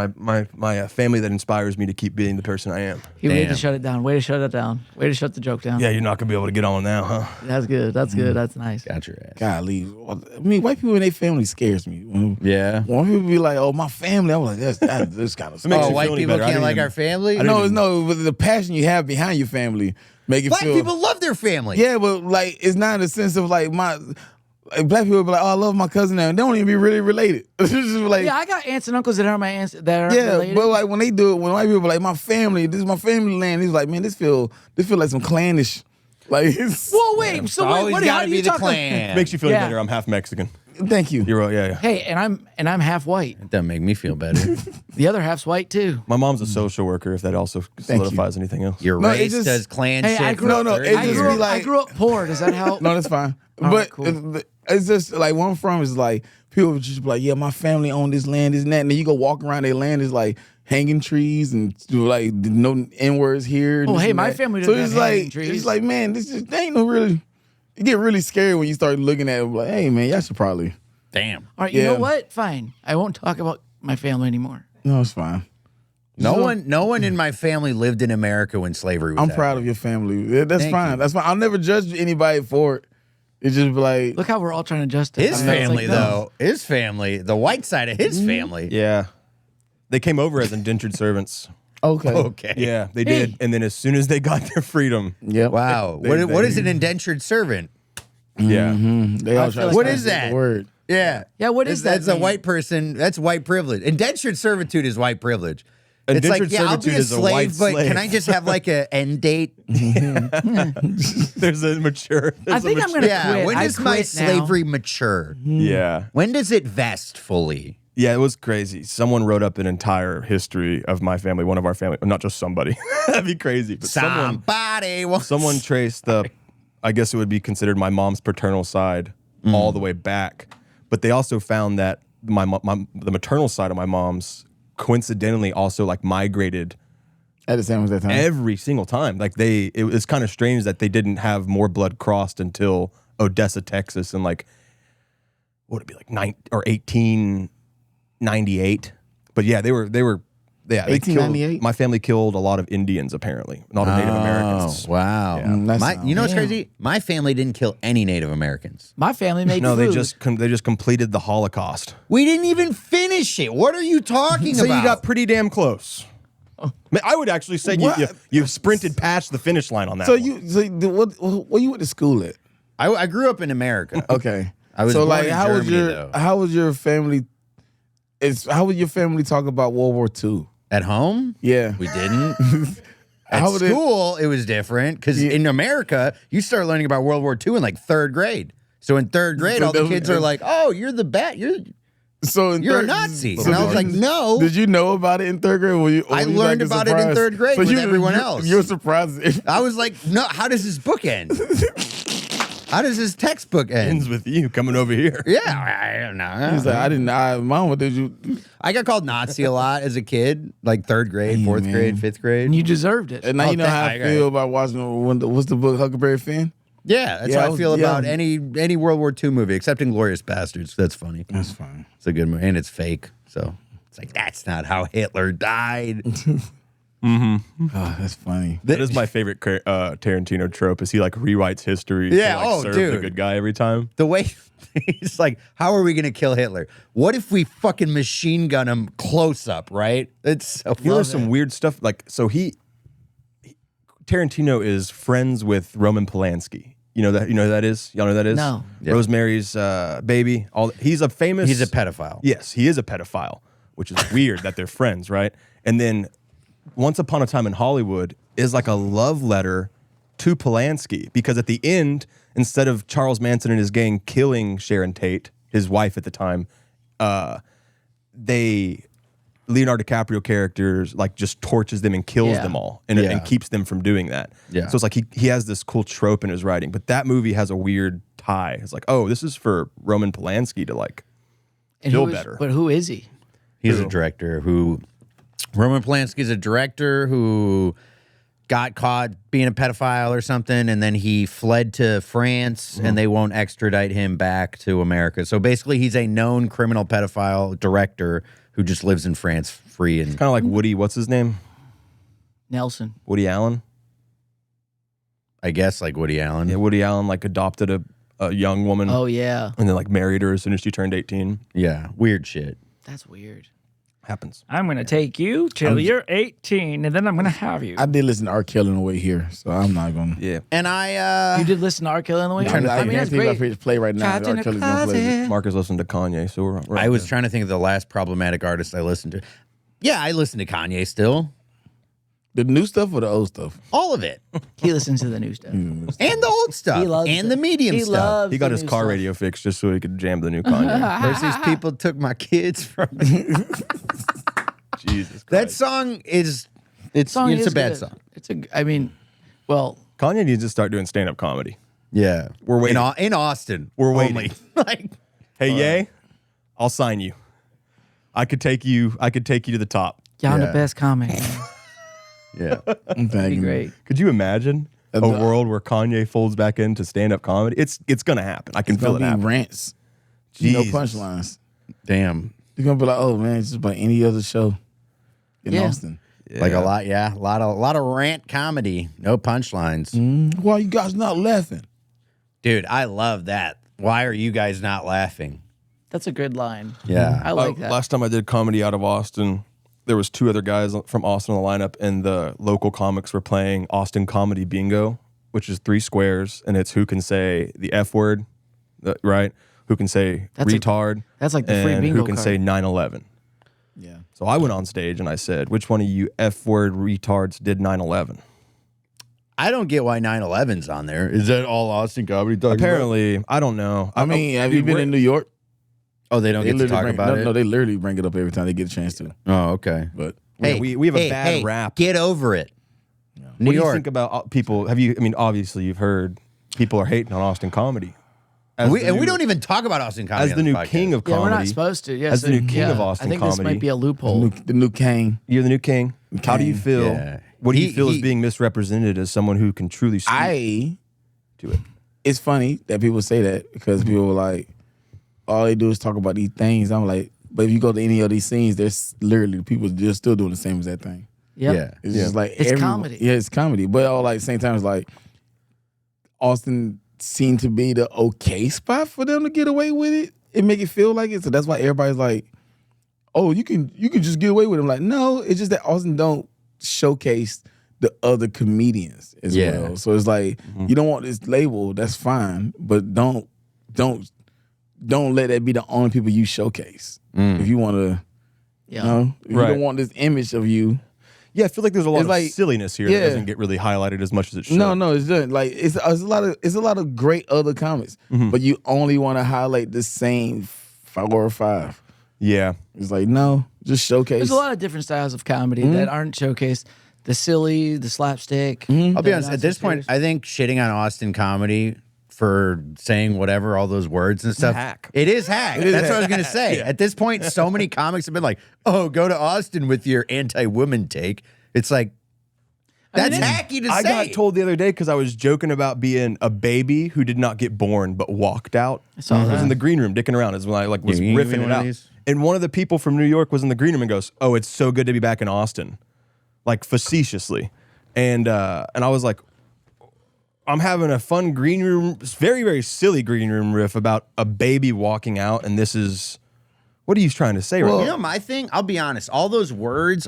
family that inspires me to keep being the person I am. He way to Damn. shut it down. Way to shut it down. Way to shut the joke down. Yeah, you're not gonna be able to get on now, huh? That's good. That's good. That's nice. Got your ass. Golly, I mean, white people and their family scares me. Yeah. When people be like, "Oh, my family," I'm like, "That's kind of makes Oh, you white feel any people better. I can't didn't like even- our family? No, but the passion you have behind your family make it Black feel. people love their family. Yeah, but like it's not in the sense of like black people be like, oh, I love my cousin now. And they don't even be really related. It's just like, Yeah, I got aunts and uncles that are my aunts that are yeah, related. but like when they do it, when white people be like, my family, this is my family land. He's like, man, this feel like some clannish. Like, it's, Whoa, wait. So Always how gotta do be you the talk clan. Makes you feel Yeah. better. I'm half Mexican. thank you. You're right. Yeah, yeah. Hey, and I'm half white. That doesn't make me feel better. The other half's white too. My mom's a social worker. If that also solidifies anything else. Your No, it race just- does clan Hey, shit. I grew for up. No, 30 it I just grew be up, like- I grew up poor. Does that help? No, that's fine. All But right, cool. it's just like where I'm from is like people just be like, yeah, my family own this land, this and that. And then you go walk around their land, is like hanging trees and like no N-words here. Oh, this hey, and my that. family So doesn't it's have hanging like trees. it's like, man, this just they ain't no really. You get really scared when you start looking at it. Like, hey, man, y'all should probably. Damn. All right, you know Yeah. what? Fine. I won't talk about my family anymore. No, it's fine. No one in my family lived in America when slavery was I'm proud of your family. Yeah, that's Thank fine. you. That's fine. I'll never judge anybody for it. It's just like, Look how we're all trying to justify. His it. It's like, family, no. though, his family, the white side of his family. Yeah, they came over as indentured servants. okay. Okay. Yeah, they did. Hey. And then as soon as they got their freedom, Yeah. Wow. What is an indentured servant? yeah, They all try to What say is the that? word. Yeah. Yeah, what is that That's a mean? white person. That's white privilege. Indentured servitude is white privilege. It's Indentured like, yeah, I'll be servitude a is a white slave, but slave. can I just have like a end date? there's a mature. I think I'm going to Yeah. quit. When I does my quit now. slavery mature? Yeah, When does it vest fully? yeah, it was crazy. Someone wrote up an entire history of my family, one of our family, not just somebody. That'd be crazy. But Somebody wants someone traced the, I guess it would be considered my mom's paternal side all the way back. But they also found that the maternal side of my mom's coincidentally also like migrated At the same as that time. every single time. Like it was kind of strange that they didn't have more blood crossed until Odessa, Texas, and like what would it be like 1898. But yeah, they they killed, 1898? my family killed a lot of Indians apparently, not of Native Americans. Wow. That's You know what's Damn. crazy? My family didn't kill any Native Americans. My family made No, food. they just completed the Holocaust. We didn't even finish it. What are you talking So about? you got pretty damn close. I would actually say you sprinted past the finish line on that. So one. where you went to school at? I grew up in America. Okay. I was so born like in how was Germany, your though. how was your family how would your family talk about World War II? At home? Yeah. We didn't. At How would it- school, it was different because in America, you start learning about World War II in like third grade. So in third grade, So all the those- kids are like, "Oh, you're the bat. You're So in a third- Nazi." so And I did was you- like, "No." Did you know about it in third grade? Or I were you learned like about it in surprised? third grade with everyone else. You're surprised. I was like, "No. How does this book end? How does this textbook ends end?" with you coming over here. Yeah, I don't know. He's like, I didn't. Mom, what did you? I got called Nazi a lot as a kid, like third grade, Hey, fourth man. grade, fifth grade. And you deserved it. And now Oh, you know how I thank- feel about watching what's the book Huckleberry Finn? Yeah, that's Yeah, how I I was- feel yeah. about any World War II movie, except Inglourious Bastards. That's funny. That's fine. It's a good movie, and it's fake. So it's like that's not how Hitler died. Oh, that's funny. That is my favorite Tarantino trope. Is he like rewrites history? Yeah, to, like, oh, serve the dude. good guy every time. The way he's like, how are we gonna kill Hitler? What if we fucking machine gun him close up? Right? It's so. You know some weird stuff. Like so, Tarantino is friends with Roman Polanski. You know that? You know who that is? Y'all know who that is? No. Yeah. Rosemary's Baby. He's a famous. He's a pedophile. Yes, he is a pedophile, which is weird that they're friends, right? And then Once Upon a Time in Hollywood is like a love letter to Polanski because at the end, instead of Charles Manson and his gang killing Sharon Tate, his wife at the time, Leonardo DiCaprio characters like just torches them and kills Yeah. them all and keeps them from doing that. Yeah. So it's like he has this cool trope in his writing, but that movie has a weird tie. It's like, oh, this is for Roman Polanski to like And feel who is- better. But who is he? He's a director who. Roman Polanski's a director who got caught being a pedophile or something, and then he fled to France, and they won't extradite him back to America. So basically, he's a known criminal pedophile director who just lives in France free and kind of like Woody, what's his name? Nelson. Woody Allen. I guess like Woody Allen. Yeah, Woody Allen like adopted a young woman Oh, yeah. and then like married her as soon as she turned 18. Yeah, weird shit. That's weird. Happens. I'm going to take you till you're 18, and then I'm going to have you. I did listen to R. Kelly on the way here, so I'm not gonna. Yeah. And I You did listen to R. Kelly on the way? I I mean, that's guarantee if I great. hit play right now, Trapped in R. a Kelly's gonna play. closet. Markus listened to Kanye, so we're I was trying to think of the last problematic artist I listened to. Yeah, I listen to Kanye still. The new stuff or the old stuff? All of it. He listens to the new stuff. And the old stuff. He loves and it. the medium He stuff. loves He got the his new car stuff. radio fixed just so he could jam the new Kanye. First, these people took my kids from me. Jesus Christ. That song is it's Song it's is a bad good. song. It's a. I mean, well, Kanye needs to start doing stand-up comedy. Yeah. We're waiting. In Austin. We're waiting. only. Like Hey, Ye, I'll sign you. I could take you to the top. y'all Yeah. the best comic. yeah. I'm Be thinking. great. Could you imagine a world where Kanye folds back into stand-up comedy? It's gonna happen. I can It's feel gonna it be happen. rants. No Jesus. punchlines. Damn. You're gonna be like, oh man, it's just like any other show in Yeah. Austin. Like a lot, yeah. A lot of rant comedy. No punchlines. Why you guys not laughing? Dude, I love that. Why are you guys not laughing? That's a good line. Yeah. I like that. Last time I did comedy out of Austin, there was 2 other guys from Austin on the lineup, and the local comics were playing Austin Comedy Bingo, which is 3 squares, and it's who can say the F word, right? Who can say That's retard? that's like the free and bingo who can card. say 9/11? Yeah. So I went on stage and I said, "Which one of you F word retards did 9/11?" I don't get why 9/11's on there. Is that all Austin comedy talking about? Apparently, I don't know. I mean, have you dude, been we're- in New York? Oh, they don't get to literally talk bring, about no, it? No, they literally bring it up every time they get a chance to. Oh, okay. But Yeah, we have a bad rap. Get over it. New What do you York. think about people? I mean, obviously you've heard people are hating on Austin comedy. We don't even talk about Austin comedy. As the on new this podcast. king of Yeah, comedy. we're not supposed to. Yeah, As so, the new king of yeah, Austin I think this comedy. might be a loophole. the new Kane. You're the new king. How do you feel? Yeah. What do you feel is He- being misrepresented as someone who can truly speak to it? It's funny that people say that because people are like, all they do is talk about these things. I'm like, but if you go to any of these scenes, there's literally people just still doing the same as that thing. Yep. Yeah. It's just like It's comedy. Yeah, it's comedy. But all like same time, it's like Austin seemed to be the okay spot for them to get away with it and make it feel like it. So that's why everybody's like, oh, you can just get away with it. I'm like, no, it's just that Austin don't showcase the other comedians as Yeah. well. So it's like you don't want this label, that's fine, but don't let that be the only people you showcase. If you want to, Yeah. you know, if you Right. don't want this image of you. Yeah, I feel like there's a lot It's of like- silliness here yeah. that doesn't get really highlighted as much as it should. No, it's just like it's a lot of great other comics, but you only want to highlight the same 4 or 5. Yeah. It's like no, just showcase. There's a lot of different styles of comedy that aren't showcased. The silly, the slapstick. I'll be honest. At this point, I think shitting on Austin comedy for saying whatever, all those words and stuff. hack. It is hack. That's what I was gonna say. At this point, so many comics have been like, "Oh, go to Austin with your anti-woman take." It's like that's hacky to I say. got told the other day because I was joking about being a baby who did not get born but walked out. I saw was that. in the green room dicking around. Is when I was You give me riffing one it of out. these? And one of the people from New York was in the green room and goes, "Oh, it's so good to be back in Austin," like facetiously, and I was like, I'm having a fun green room, very, very silly green room riff about a baby walking out, and this is, what are you trying to say right You now? know, my thing, I'll be honest, all those words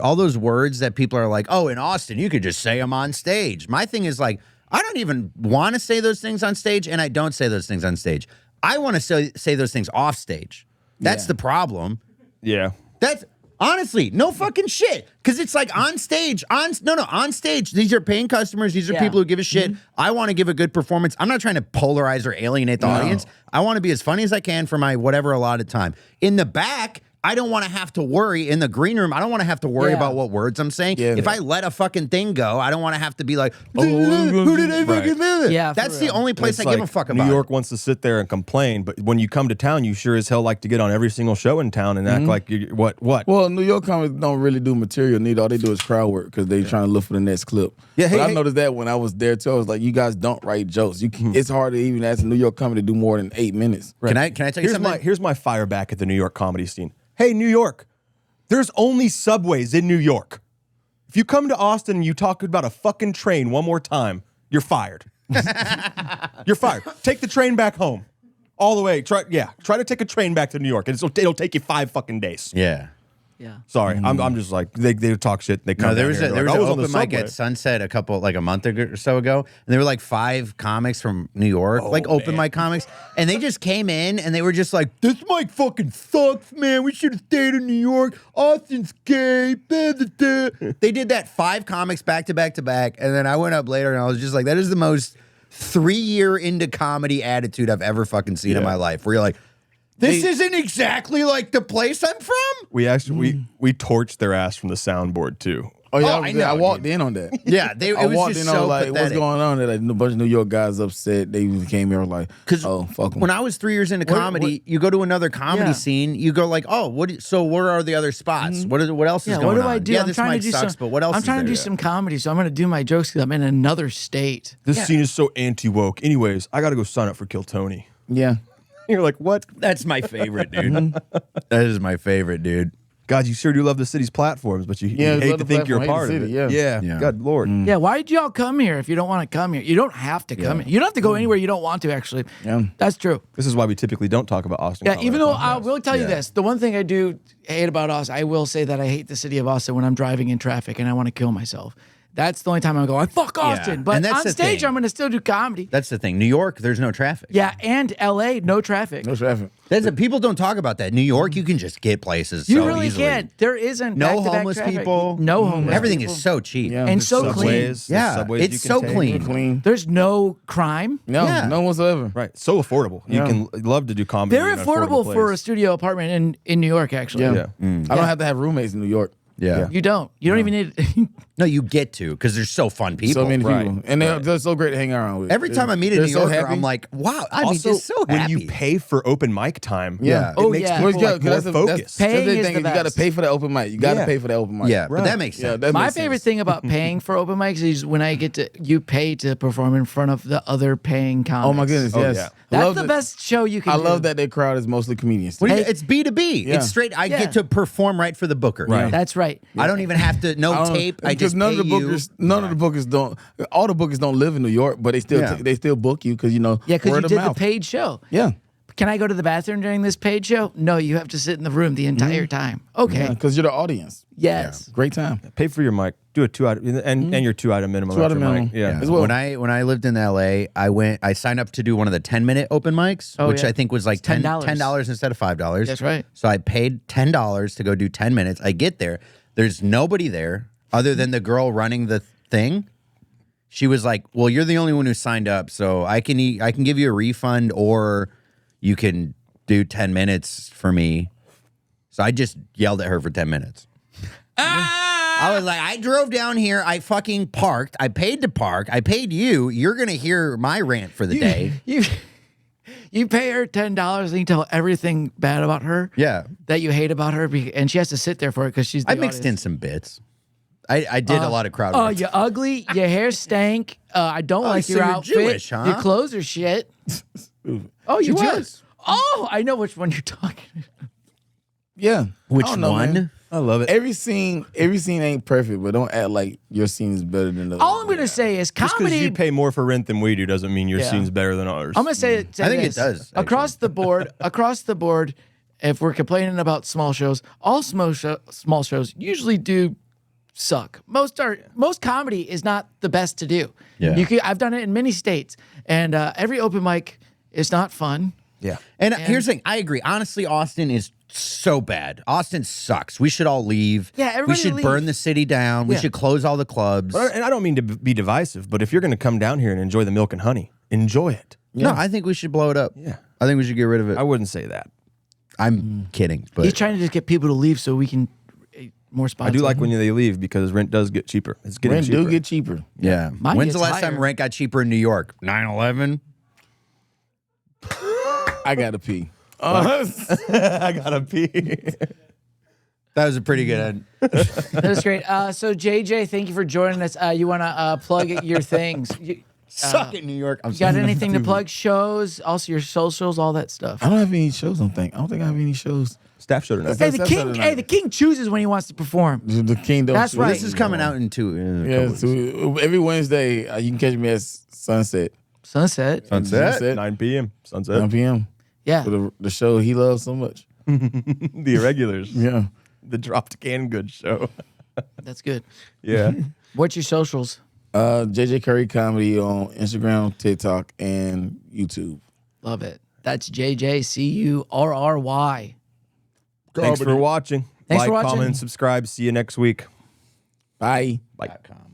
that people are like, oh, in Austin, you could just say them on stage. My thing is like, I don't even want to say those things on stage, and I don't say those things on stage. I want to say those things off stage. That's the problem. Yeah. That's honestly no fucking shit. Because it's like on stage, on stage. These are paying customers. These are people who give a shit. I want to give a good performance. I'm not trying to polarize or alienate the audience. I want to be as funny as I can for my whatever allotted time. In the back, I don't want to have to worry. In the green room, I don't want to have to worry about what words I'm saying. Yeah. If I let a fucking thing go, I don't want to have to be like, who did I fucking do? Yeah, for That's the real. only place It's I give a like fuck about. New York wants to sit there and complain, but when you come to town, you sure as hell like to get on every single show in town and act like you what? Well, New York comics don't really do material neither. All they do is crowd work because they trying to look for the next clip. Yeah, but hey, I hey. noticed that when I was there too. I was like, you guys don't write jokes. It's hard to even ask a New York comic to do more than 8 minutes. Can I tell you something? Here's my fire back at the New York comedy scene. Hey, New York, there's only subways in New York. If you come to Austin and you talk about a fucking train one more time, you're fired. You're fired. Take the train back home. All the way. Try to take a train back to New York. And it'll take you 5 fucking days. Yeah. Yeah. Sorry, I'm just like they talk shit. They come. No, there down was here and an they're like, I was on the open mic subway. at Sunset a month ago or so ago, and there were like 5 comics from New York, like open mic comics, and they just came in and they were just like, "This mic fucking sucks, man. We should have stayed in New York. Austin's gay." They did that 5 comics back to back to back, and then I went up later and I was just like, "That is the most 3-year into comedy attitude I've ever fucking seen in my life." Where you're like, "This isn't exactly like the place I'm from." We actually we torched their ass from the soundboard too. Oh yeah, Oh, I know, I walked in on that. Yeah, it I was walked just in on so like, pathetic. what's going on? There, like, a bunch of New York guys upset. They came here like, oh fuck them. When I was 3 years into comedy, you go to another comedy scene, you go like, "Oh, so where are the other spots? What else is Yeah, going what do on?" I do? Yeah, I'm this trying mic to do sucks, some, but what else? I'm trying to do is some comedy, so I'm going to do my jokes because I'm in another state. This scene is so anti-woke. Anyways, I got to go sign up for Kill Tony. Yeah, You're like, what? That's my favorite, dude. That is my favorite, dude. God, you sure do love the city's platforms, but you Yeah, hate love to the think you're a platform, part hate of the it. city, Yeah. Yeah. God, Lord. Yeah, why did y'all come here if you don't want to come here? You don't have to come here. You don't have to go anywhere you don't want to, actually. Yeah. That's true. This is why we typically don't talk about Austin. Yeah, Comedy even though Podcast. I will tell you this, the one thing I do hate about Austin, I will say that I hate the city of Austin when I'm driving in traffic and I want to kill myself. That's the only time I go, I fuck Austin. But and that's on the stage, thing. I'm going to still do comedy. That's the thing. New York, there's no traffic. Yeah, and LA, no traffic. no traffic. People don't talk about that. New York, you can just get places. You so really easily. can't. There isn't No back-to-back homeless traffic. people. No homeless Everything people. is so cheap. Yeah. And so clean. Subways, the Yeah, subways it's you can so take. clean. Clean. There's no crime. No, Yeah. no whatsoever. Right, so affordable. Yeah. You can love to do comedy. They're in an affordable for a place. studio apartment in New York, actually. Yeah. Yeah. I don't have to have roommates in New York. Yeah. You don't. You don't even need. No, you get to because there's so fun people. So many Right, people, and they're so great to hang around with. Every time I meet a They're New so Yorker, happy. I'm like, wow. I mean, Also, just so happy. when you pay for open mic time, Yeah. it Oh, makes yeah. people Well, yeah, like, more 'cause focused. Paying the is thing the you got to best. pay for that open mic. You got to Yeah. pay for that open mic. yeah, but that makes sense. Yeah, that My makes favorite sense. thing about paying for open mics is when I get to you pay to perform in front of the other paying comics. Oh my goodness, Oh, yes. yeah. I That's love the that- best show you can I do. love that their crowd is mostly comedians. What do you- Hey. it's B2B. Yeah. It's straight. I Yeah. get to perform right for the booker. Right. That's right. I don't even have to no tape. I because just none pay of the bookers, none of the bookers don't. All the bookers don't live in New York, but they still Yeah. they still book you because Yeah, because word you of did mouth. the paid show. Yeah, Can I go to the bathroom during this paid show? No, you have to sit in the room the entire time. Okay. because you're the audience. Yes. Great time. Pay for your mic. Do a 2-item and your 2-item minimum. 2-item after minimum. mic. Yeah. As well. When I lived in LA, I signed up to do one of the 10-minute open mics, Oh, which yeah. I think was like It's $10. $10 instead of $5. That's right. So I paid $10 to go do 10 minutes. I get there. There's nobody there other than the girl running the thing. She was like, "Well, you're the only one who signed up, so I can give you a refund or you can do 10 minutes for me." So I just yelled at her for 10 minutes. I was like, I drove down here. I fucking parked. I paid to park. I paid you. You're going to hear my rant for the day. You pay her $10 and you tell everything bad about her. Yeah. That you hate about her, and she has to sit there for it because she's. I mixed in some bits. I did a lot of crowd Oh, work. you're ugly. Your hair stank. I don't like so your you're outfit. Jewish, huh? Your clothes are shit. Oh, She you do? was. Oh, I know which one you're talking. Yeah. Which I don't know, one? man. I love it. Every scene ain't perfect, but don't act like your scene is better than the All I'm gonna say is Just because comedy. you pay more for rent than we do doesn't mean your Yeah. scene's better than ours. I'm gonna say I think it this. does, Across the board. If we're complaining about small shows, all small shows usually do suck. Most comedy is not the best to do. Yeah. I've done it in many states, and every open mic is not fun. Yeah. And here's the thing. I agree. Honestly, Austin is so bad. Austin sucks. We should all leave. Yeah, We everybody should leave. burn the city down. We Yeah. should close all the clubs. And I don't mean to be divisive, but if you're going to come down here and enjoy the milk and honey, enjoy it. No, I think we should blow it up. Yeah. I think we should get rid of it. I wouldn't say that. I'm kidding, but He's trying to just get people to leave so we can more spots. I do like open. when they leave because rent does get cheaper. It's getting rent cheaper. do get cheaper. yeah. Mine When's the gets last time higher. rent got cheaper in New York? 9/11. I gotta pee. I gotta pee. That was a pretty good end. That was great. So JJ, thank you for joining us. You want to plug your things? You Suck it, New York. I'm got sorry. anything to plug? Shows, also your socials, all that stuff. I don't have any shows. I don't think I have any shows. Staff show tonight. Hey, the That's king. Saturday Hey, night. the king chooses when he wants to perform. The Kingdom. That's right. This is coming out in two. Yeah, so every Wednesday you can catch me at Sunset. Sunset. Sunset. 9 p.m. Sunset. 9 p.m. Yeah. for the show he loves so much. The irregulars. Yeah. The Dropped Can Good Show. That's good. Yeah. What's your socials? JJ Curry Comedy on Instagram, TikTok, and YouTube. Love it. That's JJCURRY. Thanks for watching. Thanks Like, for watching. comment, and subscribe. See you next week. Bye. Bye.